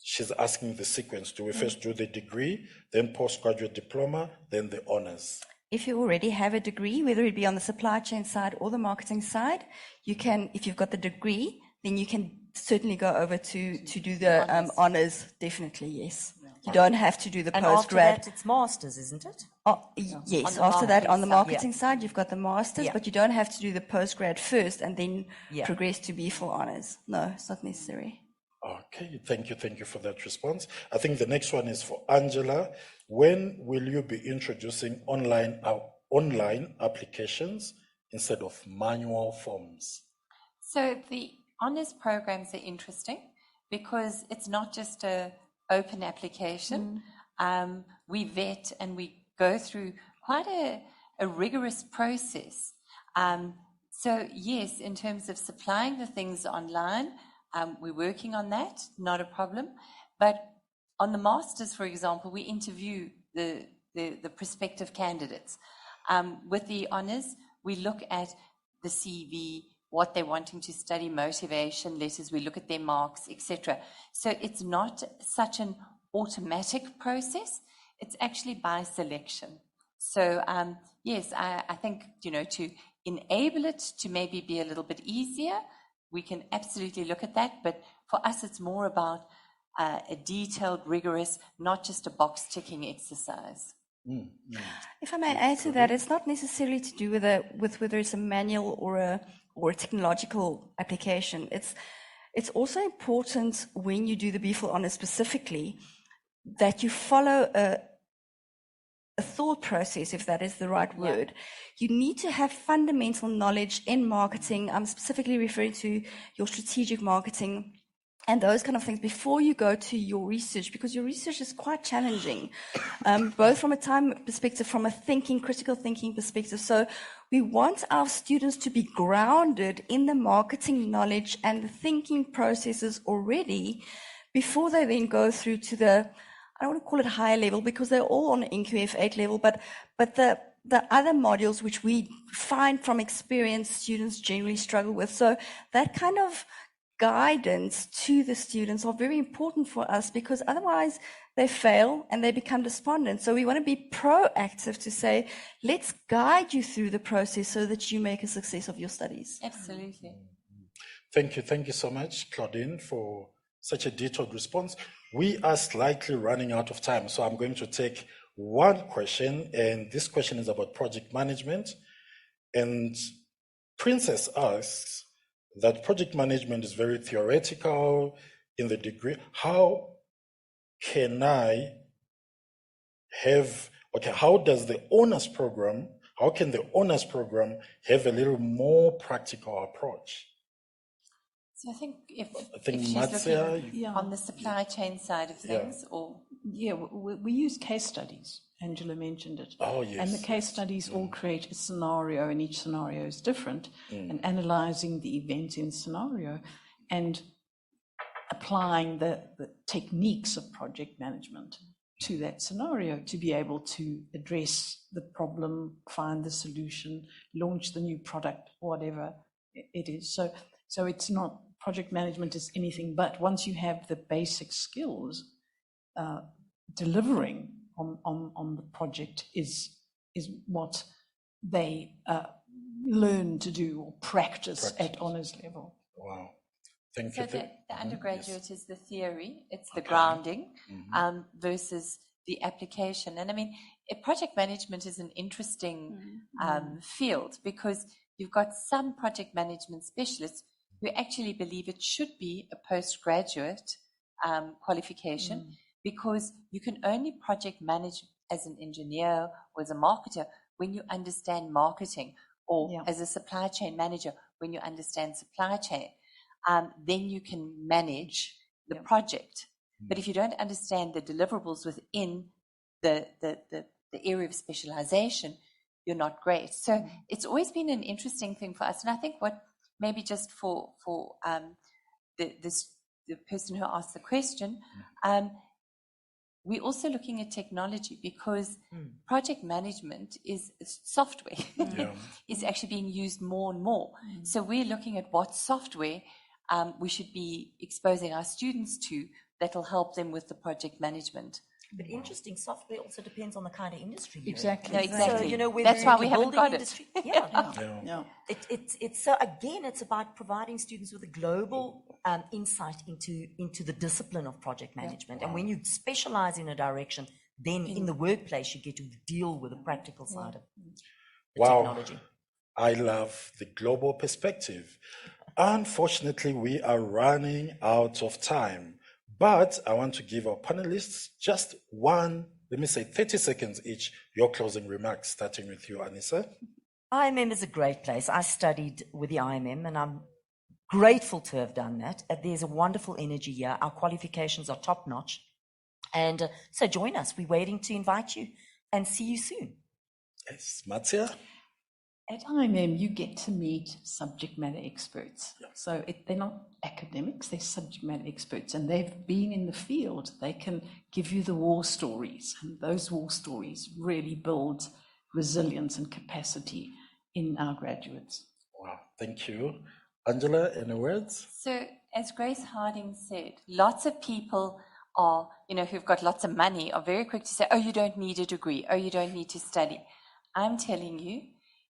She's asking the sequence. Do we first do the degree, then postgraduate diploma, then the honors? If you already have a degree, whether it be on the supply chain side or the marketing side, you can, if you've got the degree, then you can certainly go over to do the honors. Definitely, yes. You don't have to do the postgrad. After that, it's masters, isn't it? Yes. After that, on the marketing side, you've got the masters, but you don't have to do the postgrad first and then progress to be for honors. No, it's not necessary. Okay, thank you for that response. I think the next one is for Angela. When will you be introducing online applications instead of manual forms? So the honors programs are interesting because it's not just an open application. We vet and we go through quite a rigorous process. So yes, in terms of supplying the things online, we're working on that, not a problem. But on the masters, for example, we interview the prospective candidates. With the honors, we look at the CV, what they're wanting to study, motivation letters, we look at their marks, etc. So it's not such an automatic process. It's actually by selection. So yes, I think, to enable it to maybe be a little bit easier, we can absolutely look at that. But for us, it's more about a detailed, rigorous, not just a box-ticking exercise. If I may add to that, it's not necessarily to do with whether it's a manual or a technological application. It's also important when you do the B4 Honors specifically that you follow a thought process, if that is the right word. You need to have fundamental knowledge in marketing. I'm specifically referring to your strategic marketing and those kind of things before you go to your research, because your research is quite challenging, both from a time perspective, from a critical thinking perspective. So we want our students to be grounded in the marketing knowledge and the thinking processes already before they then go through to the, I don't want to call it higher level because they're all on NQF 8 level, but the other modules which we find from experience students generally struggle with. So that kind of guidance to the students are very important for us, because otherwise they fail and they become despondent. So we want to be proactive to say, let's guide you through the process so that you make a success of your studies. Absolutely. Thank you so much, Claudine, for such a detailed response. We are slightly running out of time, so I'm going to take one question, and this question is about project management. And Princess asks that project management is very theoretical in the degree. How can I have, how does the honors program, how can the honors program have a little more practical approach? So I think if think she's Matsia, looking on the supply chain side of things, or we use case studies. Angela mentioned it. Oh, yes. And the case studies all create a scenario, and each scenario is different. And analyzing the event in scenario and applying the techniques of project management to that scenario to be able to address the problem, find the solution, launch the new product, whatever it is. So it's not, project management is anything but, once you have the basic skills, delivering on the project is what they learn to do or practice at honors level. Wow. Thank so you. the undergraduate is the theory, it's the grounding, versus the application. And I mean, project management is an interesting field, because you've got some project management specialists who actually believe it should be a postgraduate qualification, because you can only project manage as an engineer or as a marketer when you understand marketing, or as a supply chain manager when you understand supply chain. Then you can manage the project. But if you don't understand the deliverables within the area of specialization, you're not great. So it's always been an interesting thing for us. And I think what maybe just for the person who asked the question, we're also looking at technology, because project management is software is actually being used more and more. So we're looking at what software we should be exposing our students to that'll help them with the project management. But interesting, software also depends on the kind of industry. Exactly. No, exactly. So, that's why we haven't got industry, it. It's so again, it's about providing students with a global insight into the discipline of project management. And when you specialize in a direction, then in the workplace you get to deal with the practical side of technology. I love the global perspective. Unfortunately, we are running out of time. But I want to give our panelists just 30 seconds each, your closing remarks, starting with you, Anissa. IMM is a great place. I studied with the IMM, and I'm grateful to have done that. There's a wonderful energy here. Our qualifications are top-notch. And so join us. We're waiting to invite you, and see you soon. Yes, Matsia? At IMM, you get to meet subject matter experts. So they're not academics, they're subject matter experts, and they've been in the field. They can give you the war stories, and those war stories really build resilience and capacity in our graduates. Wow, thank you. Angela, any words? So, as Grace Harding said, lots of people are, who've got lots of money, are very quick to say, oh, you don't need a degree, oh, you don't need to study. I'm telling you,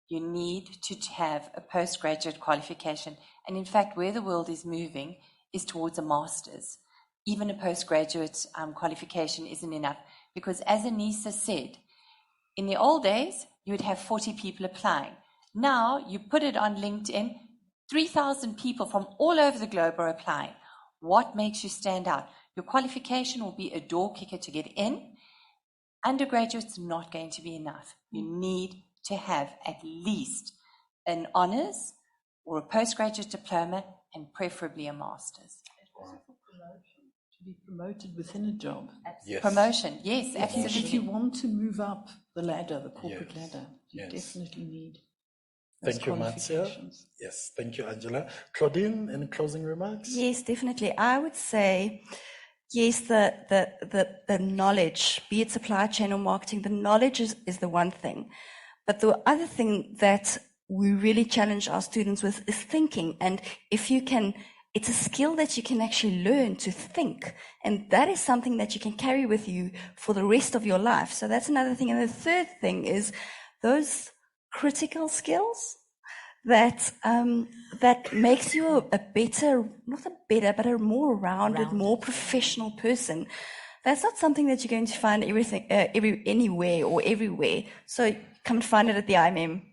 you need to have a postgraduate qualification. And in fact, where the world is moving is towards a master's. Even a postgraduate qualification isn't enough, because as Anissa said, in the old days, you would have 40 people applying. Now, you put it on LinkedIn, 3,000 people from all over the globe are applying. What makes you stand out? Your qualification will be a door kicker to get in, undergraduate's not going to be enough. You need to have at least an honours or a postgraduate diploma and preferably a master's. To be promoted within a job. Yes. Promotion, yes, absolutely. If you want to move up the ladder, the corporate ladder, you definitely need those Thank you, Marcia. qualifications. Yes, thank you, Angela. Claudine, any closing remarks? Yes, definitely. I would say, yes, the knowledge, be it supply chain or marketing, the knowledge is the one thing. But the other thing that we really challenge our students with is thinking. And if you can, it's a skill that you can actually learn to think. And that is something that you can carry with you for the rest of your life. So that's another thing. And the third thing is those critical skills that that makes you a better, not a better, but a more rounded, more professional person. That's not something that you're going to find anywhere or everywhere. So come and find it at the IMM.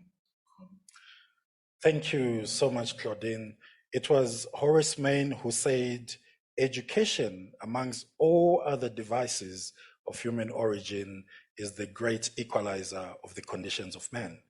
Thank you so much, Claudine. It was Horace Mann who said, education, amongst all other devices of human origin, is the great equalizer of the conditions of man.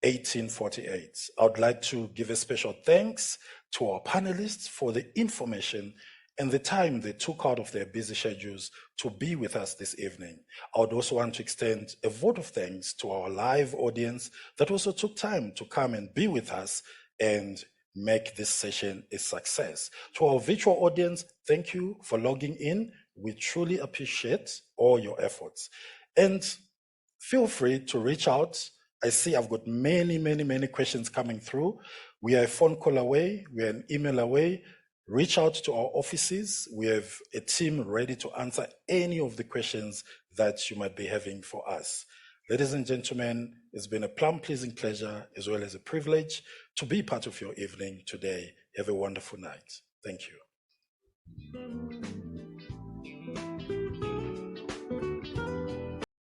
1848. I would like to give a special thanks to our panelists for the information and the time they took out of their busy schedules to be with us this evening. I would also want to extend a vote of thanks to our live audience that also took time to come and be with us and make this session a success. To our virtual audience, thank you for logging in. We truly appreciate all your efforts. And feel free to reach out. I see I've got many questions coming through. We are a phone call away, we are an email away. Reach out to our offices. We have a team ready to answer any of the questions that you might be having for us. Ladies and gentlemen, it's been a pleasing pleasure as well as a privilege to be part of your evening today. Have a wonderful night. Thank you.